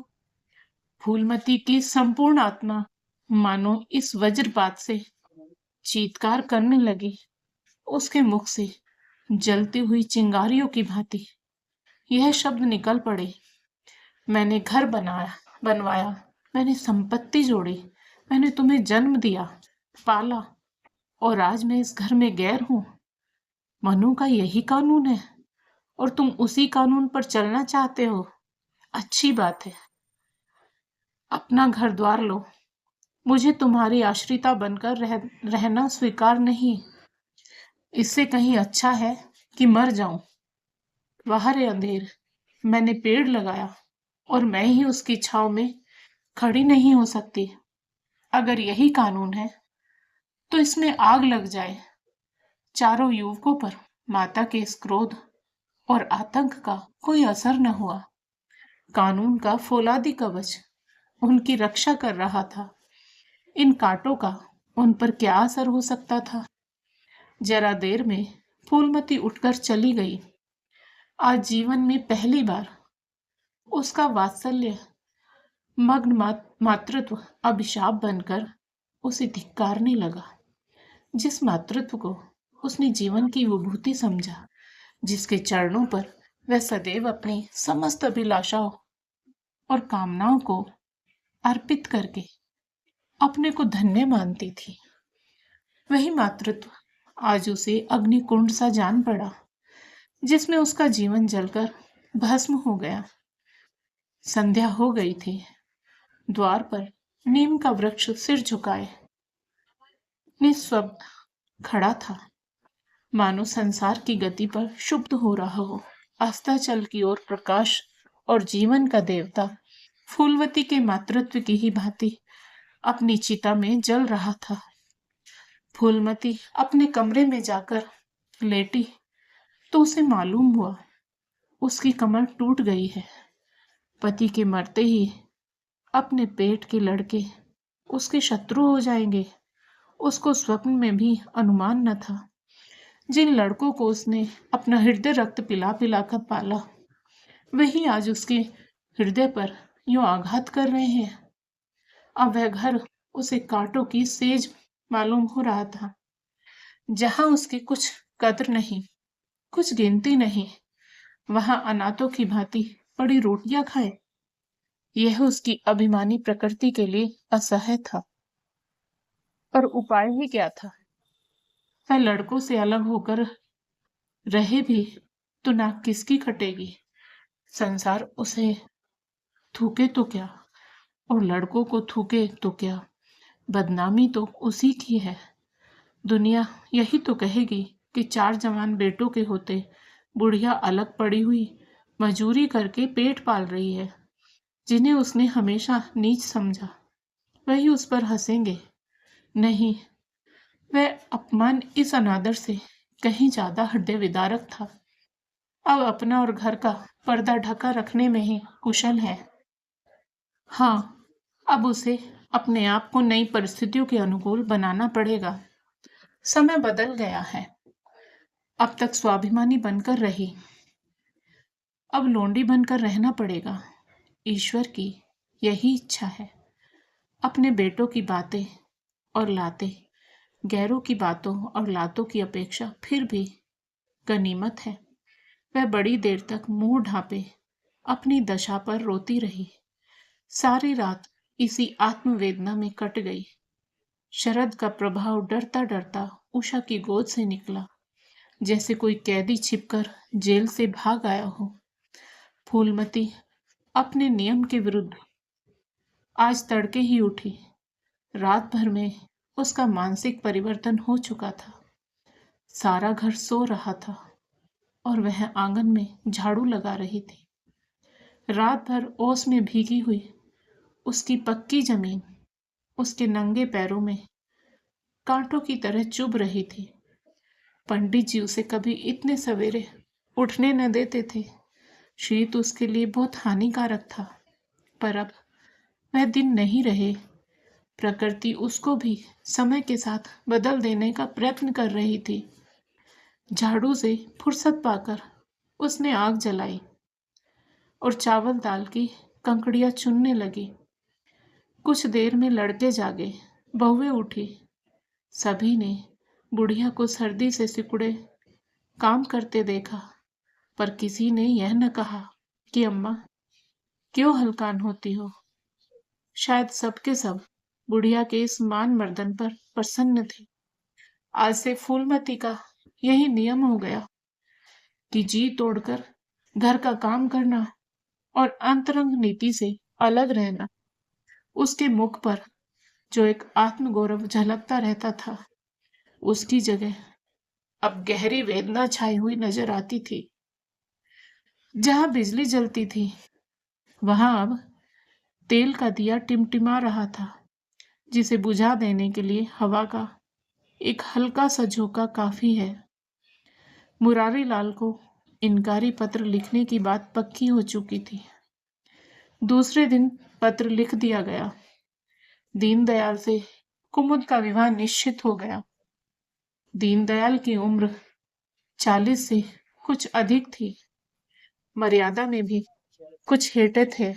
फूलमती की संपूर्ण आत्मा मानो इस वज्रपात से चीत्कार करने लगी। उसके मुख से जलती हुई चिंगारियों की भांति यह शब्द निकल पड़े, मैंने घर बनवाया, मैंने संपत्ति जोड़ी, मैंने तुम्हें जन्म दिया, पाला, और आज मैं इस घर में गैर हूं। मनु का यही कानून है और तुम उसी कानून पर चलना चाहते हो। अच्छी बात है, अपना घर द्वार लो। मुझे तुम्हारी आश्रिता बनकर रहना स्वीकार नहीं। इससे कहीं अच्छा है कि मर जाऊं। बाहर है अंधेर, मैंने पेड़ लगाया और मैं ही उसकी छाव में खड़ी नहीं हो सकती। अगर यही कानून है तो इसमें आग लग जाए। चारों युवकों पर माता के इस क्रोध और आतंक का कोई असर न हुआ। कानून का फौलादी कवच उनकी रक्षा कर रहा था। इन कांटों का उन पर क्या असर हो सकता था? जरा देर में फूलमती उठकर चली गई। आज जीवन में पहली बार उसका वात्सल्य मग्न मातृत्व अभिशाप बनकर उसे धिक्कारने लगा। जिस मातृत्व को उसने जीवन की विभूति समझा, जिसके चरणों पर वह सदैव अपनी समस्त अभिलाषाओं और कामनाओं को अर्पित करके अपने को धन्य मानती थी, वही मातृत्व आज उसे अग्निकुंड सा जान पड़ा, जिसमें उसका जीवन जलकर भस्म हो गया। संध्या हो गई थी। द्वार पर नीम का वृक्ष सिर झुकाए निःशब्द खड़ा था, मानो संसार की गति पर क्षुब्ध हो रहा हो। अस्ताचल की ओर प्रकाश और जीवन का देवता फूलवती के मातृत्व की ही भांति अपनी चिता में जल रहा था। फूलमती अपने कमरे में जाकर लेटी तो उसे मालूम हुआ उसकी कमर टूट गई है। पति के मरते ही अपने पेट के लड़के उसके शत्रु हो जाएंगे, उसको स्वप्न में भी अनुमान न था। जिन लड़कों को उसने अपना हृदय रक्त पिला पिला कर पाला, वही आज उसके हृदय पर यूं आघात कर रहे हैं। अब वह घर उसे कांटों की सेज मालूम हो रहा था, जहां उसकी कुछ कद्र नहीं, कुछ गिनती नहीं, वहां अनाथों की भांति पड़ी रोटियां खाए। यह उसकी अभिमानी प्रकृति के लिए असह्य था। पर उपाय ही क्या था? वह लड़कों से अलग होकर रहे भी तो नाक किसकी कटेगी? संसार उसे थूके तो क्या और लड़कों को थूके तो क्या, बदनामी तो उसी की है। दुनिया यही तो कहेगी कि 4 जवान बेटों के होते बुढ़िया अलग पड़ी हुई मजूरी करके पेट पाल रही है। जिन्हें उसने हमेशा नीच समझा, वही उस पर हंसेंगे। नहीं, वह अपमान इस अनादर से कहीं ज्यादा हृदय विदारक था। अब अपना और घर का पर्दा ढका रखने में ही कुशल है। हाँ, अब उसे अपने आप को नई परिस्थितियों के अनुकूल बनाना पड़ेगा। समय बदल गया है। अब तक स्वाभिमानी बनकर रही, अब लोंडी बनकर रहना पड़ेगा। ईश्वर की यही इच्छा है। अपने बेटों की बातें और लातें गैरों की बातों और लातों की अपेक्षा फिर भी गनीमत है। वह बड़ी देर तक मुंह ढांपे अपनी दशा पर रोती रही। सारी रात इसी आत्मवेदना में कट गई। शरद का प्रभाव डरता डरता उषा की गोद से निकला, जैसे कोई कैदी छिपकर जेल से भाग आया हो। फूलमती अपने नियम के विरुद्ध आज तड़के ही उठी। रात भर में उसका मानसिक परिवर्तन हो चुका था। सारा घर सो रहा था और वह आंगन में झाड़ू लगा रही थी। रात भर ओस में भीगी हुई उसकी पक्की जमीन उसके नंगे पैरों में कांटों की तरह चुभ रही थी। पंडित जी उसे कभी इतने सवेरे उठने न देते थे। शीत उसके लिए बहुत हानिकारक था। पर अब वह दिन नहीं रहे। प्रकृति उसको भी समय के साथ बदल देने का प्रयत्न कर रही थी। झाड़ू से फुर्सत पाकर उसने आग जलाई और चावल दाल की कंकड़ियां चुनने लगी। कुछ देर में लड़के जागे, बहुएं उठी। सभी ने बुढ़िया को सर्दी से सिकुड़े काम करते देखा, पर किसी ने यह न कहा कि अम्मा क्यों हलकान होती हो। शायद सबके सब बुढ़िया के इस मान मर्दन पर प्रसन्न थे। आज से फूलमती का यही नियम हो गया कि जी तोड़कर घर का काम करना और अंतरंग नीति से अलग रहना। उसके मुख पर जो एक आत्मगौरव झलकता रहता था, उसकी जगह अब गहरी वेदना छाई हुई नजर आती थी। जहाँ बिजली जलती थी वहां अब तेल का दिया टिमटिमा रहा था, जिसे बुझा देने के लिए हवा का एक हल्का सा झोंका काफी है। मुरारी लाल को इनकारी पत्र लिखने की बात पक्की हो चुकी थी। दूसरे दिन पत्र लिख दिया गया। दीनदयाल से कुमुद का विवाह निश्चित हो गया। दीनदयाल की उम्र 40 से कुछ अधिक थी। मर्यादा में भी कुछ हेठे थे,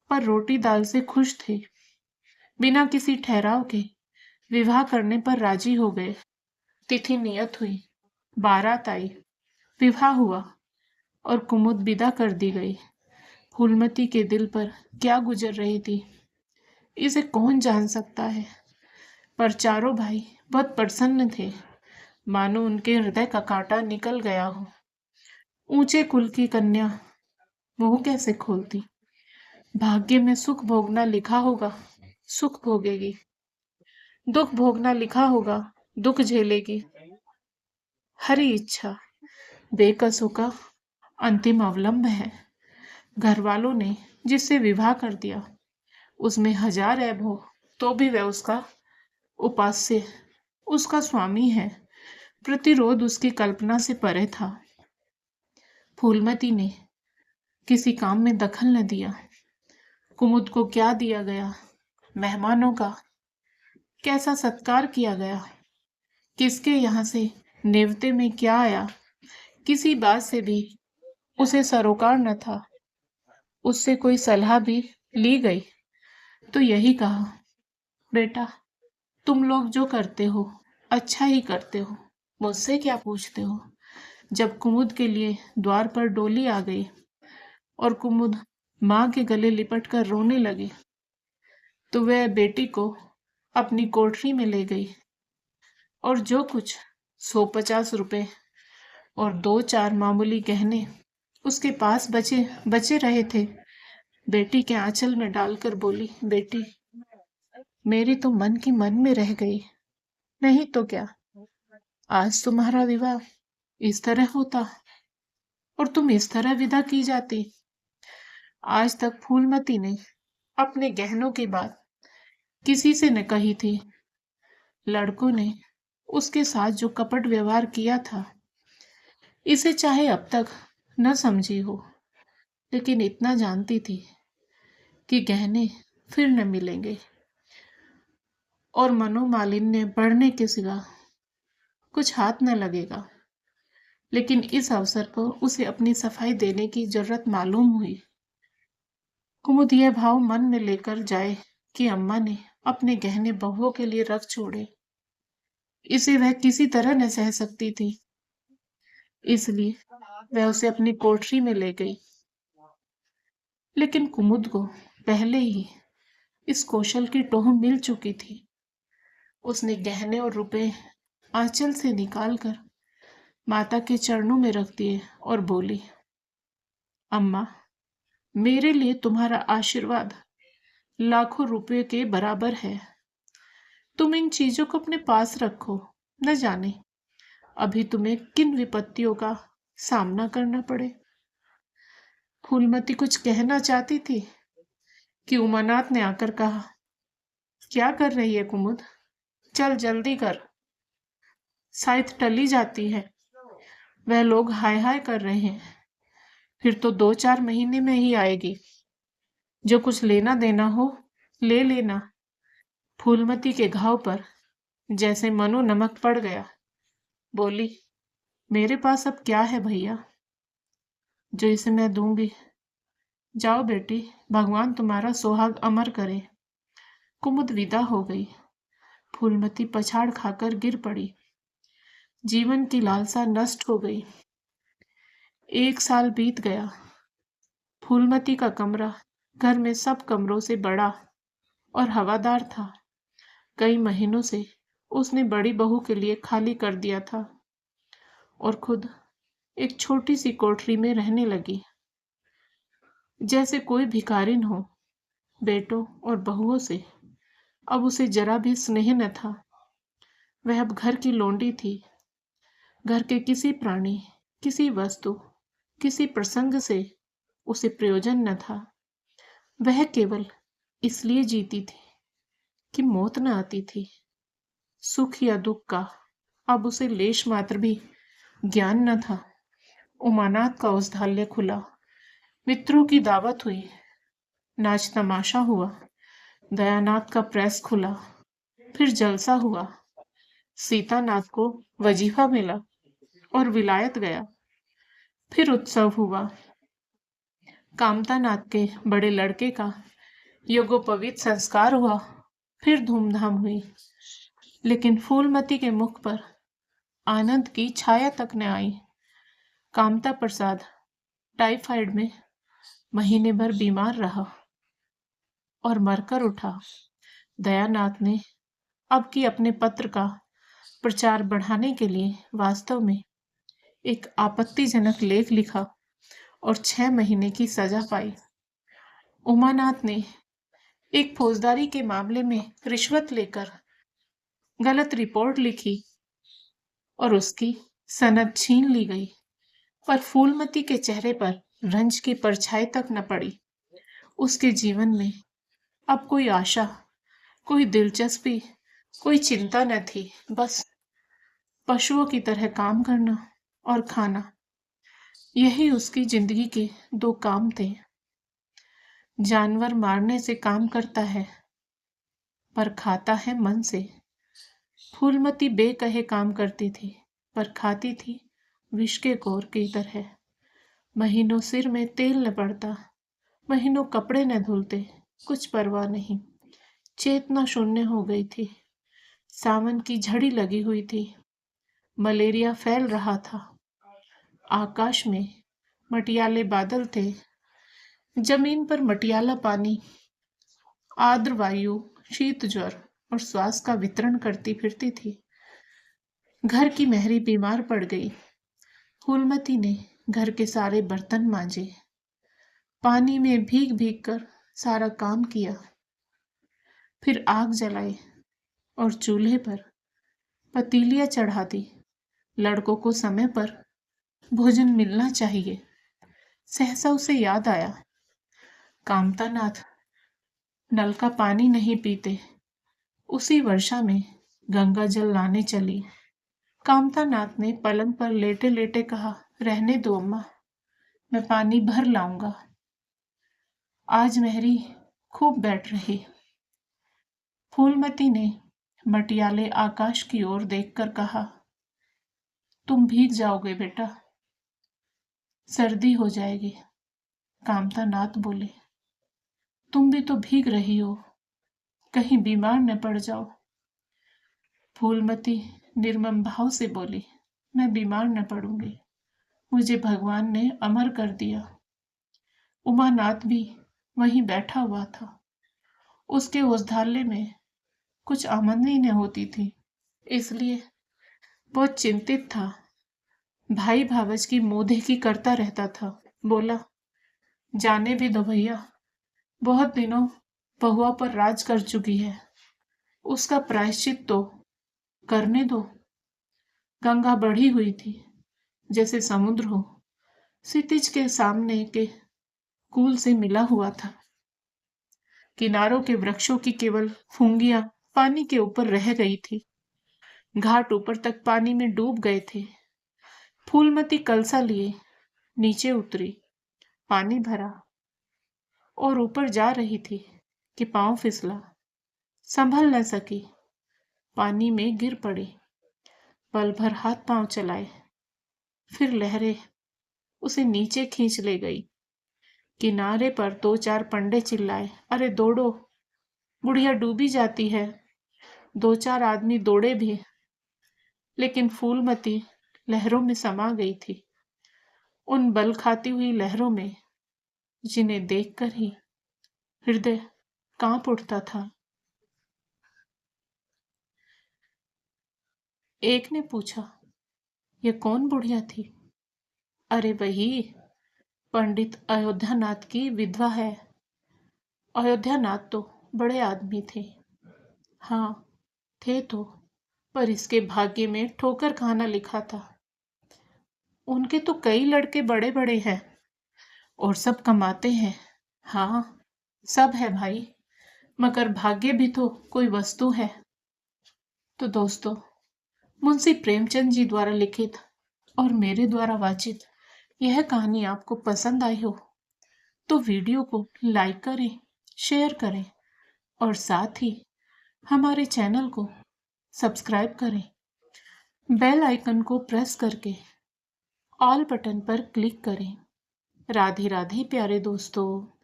पर रोटी दाल से खुश थे। बिना किसी ठहराव के विवाह करने पर राजी हो गए। तिथि नियत हुई, बारात आई, विवाह हुआ और कुमुद विदा कर दी गई। फूलमती के दिल पर क्या गुजर रही थी, इसे कौन जान सकता है। पर चारों भाई बहुत प्रसन्न थे, मानो उनके हृदय का कांटा निकल गया हो। ऊंचे कुल की कन्या मुंह कैसे खोलती। भाग्य में सुख भोगना लिखा होगा, सुख भोगेगी। दुख भोगना लिखा होगा, दुख झेलेगी। हरी इच्छा बेकसों का अंतिम अवलंब है। घर वालों ने जिससे विवाह कर दिया, उसमें हजार ऐब हो तो भी वह उसका उपास्य, उसका स्वामी है। प्रतिरोध उसकी कल्पना से परे था। फूलमती ने किसी काम में दखल न दिया। कुमुद को क्या दिया गया, मेहमानों का कैसा सत्कार किया गया, किसके यहाँ से नेवते में क्या आया, किसी बात से भी उसे सरोकार न था। उससे कोई सलाह भी ली गई तो यही कहा, बेटा तुम लोग जो करते हो अच्छा ही करते हो, मुझसे क्या पूछते हो। जब कुमुद के लिए द्वार पर डोली आ गई और कुमुद माँ के गले लिपट कर रोने लगी, तो वह बेटी को अपनी कोठरी में ले गई और जो कुछ 150 रुपए और 2-4 मामूली गहने उसके पास बचे बचे रहे थे, बेटी के आंचल में डालकर बोली, बेटी मेरी तो मन की मन में रह गई, नहीं तो क्या आज तुम्हारा विवाह इस तरह होता और तुम इस तरह विदा की जाती। आज तक फूलमती ने अपने गहनों की बात किसी से न कही थी। लड़कों ने उसके साथ जो कपट व्यवहार किया था, इसे चाहे अब तक न समझी हो, लेकिन इतना जानती थी कि गहने फिर न मिलेंगे और मनोमालिन्य बढ़ने के सिवा कुछ हाथ न लगेगा। लेकिन इस अवसर पर उसे अपनी सफाई देने की जरूरत मालूम हुई। कुमुद यह भाव मन में लेकर जाए कि अम्मा ने अपने गहने बहुओं के लिए रख छोड़े, इसे वह किसी तरह न सह सकती थी। इसलिए वह उसे अपनी कोठरी में ले गई। लेकिन कुमुद को पहले ही इस कौशल की टोह मिल चुकी थी। उसने गहने और रुपए आंचल से निकालकर माता के चरणों में रख दिए और बोली, अम्मा मेरे लिए तुम्हारा आशीर्वाद लाखों रुपए के बराबर है। तुम इन चीजों को अपने पास रखो, न जाने अभी तुम्हें किन विपत्तियों का सामना करना पड़े। फूलमती कुछ कहना चाहती थी कि उमानाथ ने आकर कहा, क्या कर रही है कुमुद, चल जल्दी कर, शायद टली जाती है। वह लोग हाय हाय कर रहे हैं, फिर तो 2-4 महीने में ही आएगी। जो कुछ लेना देना हो ले लेना। फूलमती के घाव पर जैसे मनो नमक पड़ गया। बोली, मेरे पास अब क्या है भैया जो इसे मैं दूंगी। जाओ बेटी, भगवान तुम्हारा सुहाग अमर करे। कुमुद विदा हो गई। फूलमती पछाड़ खाकर गिर पड़ी। जीवन की लालसा नष्ट हो गई। 1 साल बीत गया। फूलमती का कमरा घर में सब कमरों से बड़ा और हवादार था। कई महीनों से उसने बड़ी बहू के लिए खाली कर दिया था और खुद एक छोटी सी कोठरी में रहने लगी, जैसे कोई भिखारिन हो। बेटों और बहुओं से अब उसे जरा भी स्नेह न था। वह अब घर की लोंडी थी। घर के किसी प्राणी, किसी वस्तु किसी प्रसंग से उसे प्रयोजन न था। वह केवल इसलिए जीती थी कि मौत न आती थी। सुख या दुख का अब उसे लेश मात्र भी ज्ञान न था। उमानाथ का औषधालय खुला, मित्रों की दावत हुई, नाच तमाशा हुआ। दयानाथ का प्रेस खुला, फिर जलसा हुआ। सीतानाथ को वजीफा मिला और विलायत गया। फिर उत्सव हुआ। कामतानाथ के बड़े लड़के का यज्ञोपवीत संस्कार हुआ। फिर धूमधाम हुई, लेकिन फूलमती के मुख पर आनंद की छाया तक न आई। कामता प्रसाद टाइफाइड में महीने भर बीमार रहा और मरकर उठा। दयानाथ ने अब की अपने पत्र का प्रचार बढ़ाने के लिए वास्तव में एक आपत्तिजनक लेख लिखा और 6 महीने की सजा पाई। उमानाथ ने एक फौजदारी के मामले में रिश्वत लेकर गलत रिपोर्ट लिखी और उसकी सनद छीन ली गई, पर फूलमती के चेहरे पर रंज की परछाई तक न पड़ी। उसके जीवन में अब कोई आशा, कोई दिलचस्पी, कोई चिंता न थी। बस पशुओं की तरह काम करना और खाना, यही उसकी जिंदगी के 2 काम थे। जानवर मारने से काम करता है, पर खाता है मन से। फूलमती बेकहे काम करती थी, पर खाती थी विष के घोर की तरह। महीनों सिर में तेल न पड़ता, महीनों कपड़े न धुलते, कुछ परवाह नहीं। चेतना शून्य हो गई थी। सावन की झड़ी लगी हुई थी। मलेरिया फैल रहा था। आकाश में मटियाले बादल थे। जमीन पर मटियाला पानी, आर्द्र वायु, शीत ज्वर और श्वास का वितरण करती फिरती थी। घर की मेहरी बीमार पड़ गई। फूलमती ने घर के सारे बर्तन मांजे, पानी में भीग भीग कर सारा काम किया। फिर आग जलाई और चूल्हे पर पतीलियां चढ़ा दी। लड़कों को समय पर भोजन मिलना चाहिए। सहसा उसे याद आया, कामतानाथ नल का पानी नहीं पीते। उसी वर्षा में गंगा जल लाने चली। कामतानाथ ने पलंग पर लेटे लेटे कहा, रहने दो अम्मा, मैं पानी भर लाऊंगा। आज मेहरी खूब बैठ रही। फूलमती ने मटियाले आकाश की ओर देखकर कहा, तुम भीग जाओगे बेटा, सर्दी हो जाएगी। कामतानाथ बोले, तुम भी तो भीग रही हो, कहीं बीमार न पड़ जाओ। फूलमती निर्मम भाव से बोली, मैं बीमार न पड़ूंगी, मुझे भगवान ने अमर कर दिया। उमानाथ भी वहीं बैठा हुआ था। उसके औषधालय में कुछ आमदनी न होती थी, इसलिए बहुत चिंतित था। भाई भावज की मुंह देखी करता रहता था। बोला, जाने भी दो भैया, बहुत दिनों बहुआ पर राज कर चुकी है, उसका प्रायश्चित तो करने दो। गंगा बढ़ी हुई थी, जैसे समुद्र हो, क्षितिज के सामने के कूल से मिला हुआ था। किनारों के वृक्षों की केवल फुंगियां पानी के ऊपर रह गई थी। घाट ऊपर तक पानी में डूब गए थे। फूलमती कलसा लिए नीचे उतरी, पानी भरा और ऊपर जा रही थी कि पांव फिसला। संभल न सकी, पानी में गिर पड़ी। पल भर हाथ पांव चलाए, फिर लहरें उसे नीचे खींच ले गई। किनारे पर 2-4 पंडे चिल्लाए, अरे दौड़ो, बुढ़िया डूबी जाती है। 2-4 आदमी दौड़े भी, लेकिन फूलमती लहरों में समा गई थी, उन बल खाती हुई लहरों में जिन्हें देखकर ही हृदय कांप उठता था। एक ने पूछा, यह कौन बुढ़िया थी? अरे वही, पंडित अयोध्यानाथ की विधवा है। अयोध्यानाथ तो बड़े आदमी थे। हाँ थे तो, पर इसके भाग्य में ठोकर खाना लिखा था। उनके तो कई लड़के बड़े बड़े हैं और सब कमाते हैं। हाँ, सब है भाई, मगर भाग्य भी तो कोई वस्तु है। तो दोस्तों, मुंशी प्रेमचंद जी द्वारा लिखित और मेरे द्वारा वाचित यह कहानी आपको पसंद आई हो तो वीडियो को लाइक करें, शेयर करें और साथ ही हमारे चैनल को सब्सक्राइब करें। बेल आइकन को प्रेस करके ऑल बटन पर क्लिक करें। राधे राधे प्यारे दोस्तों।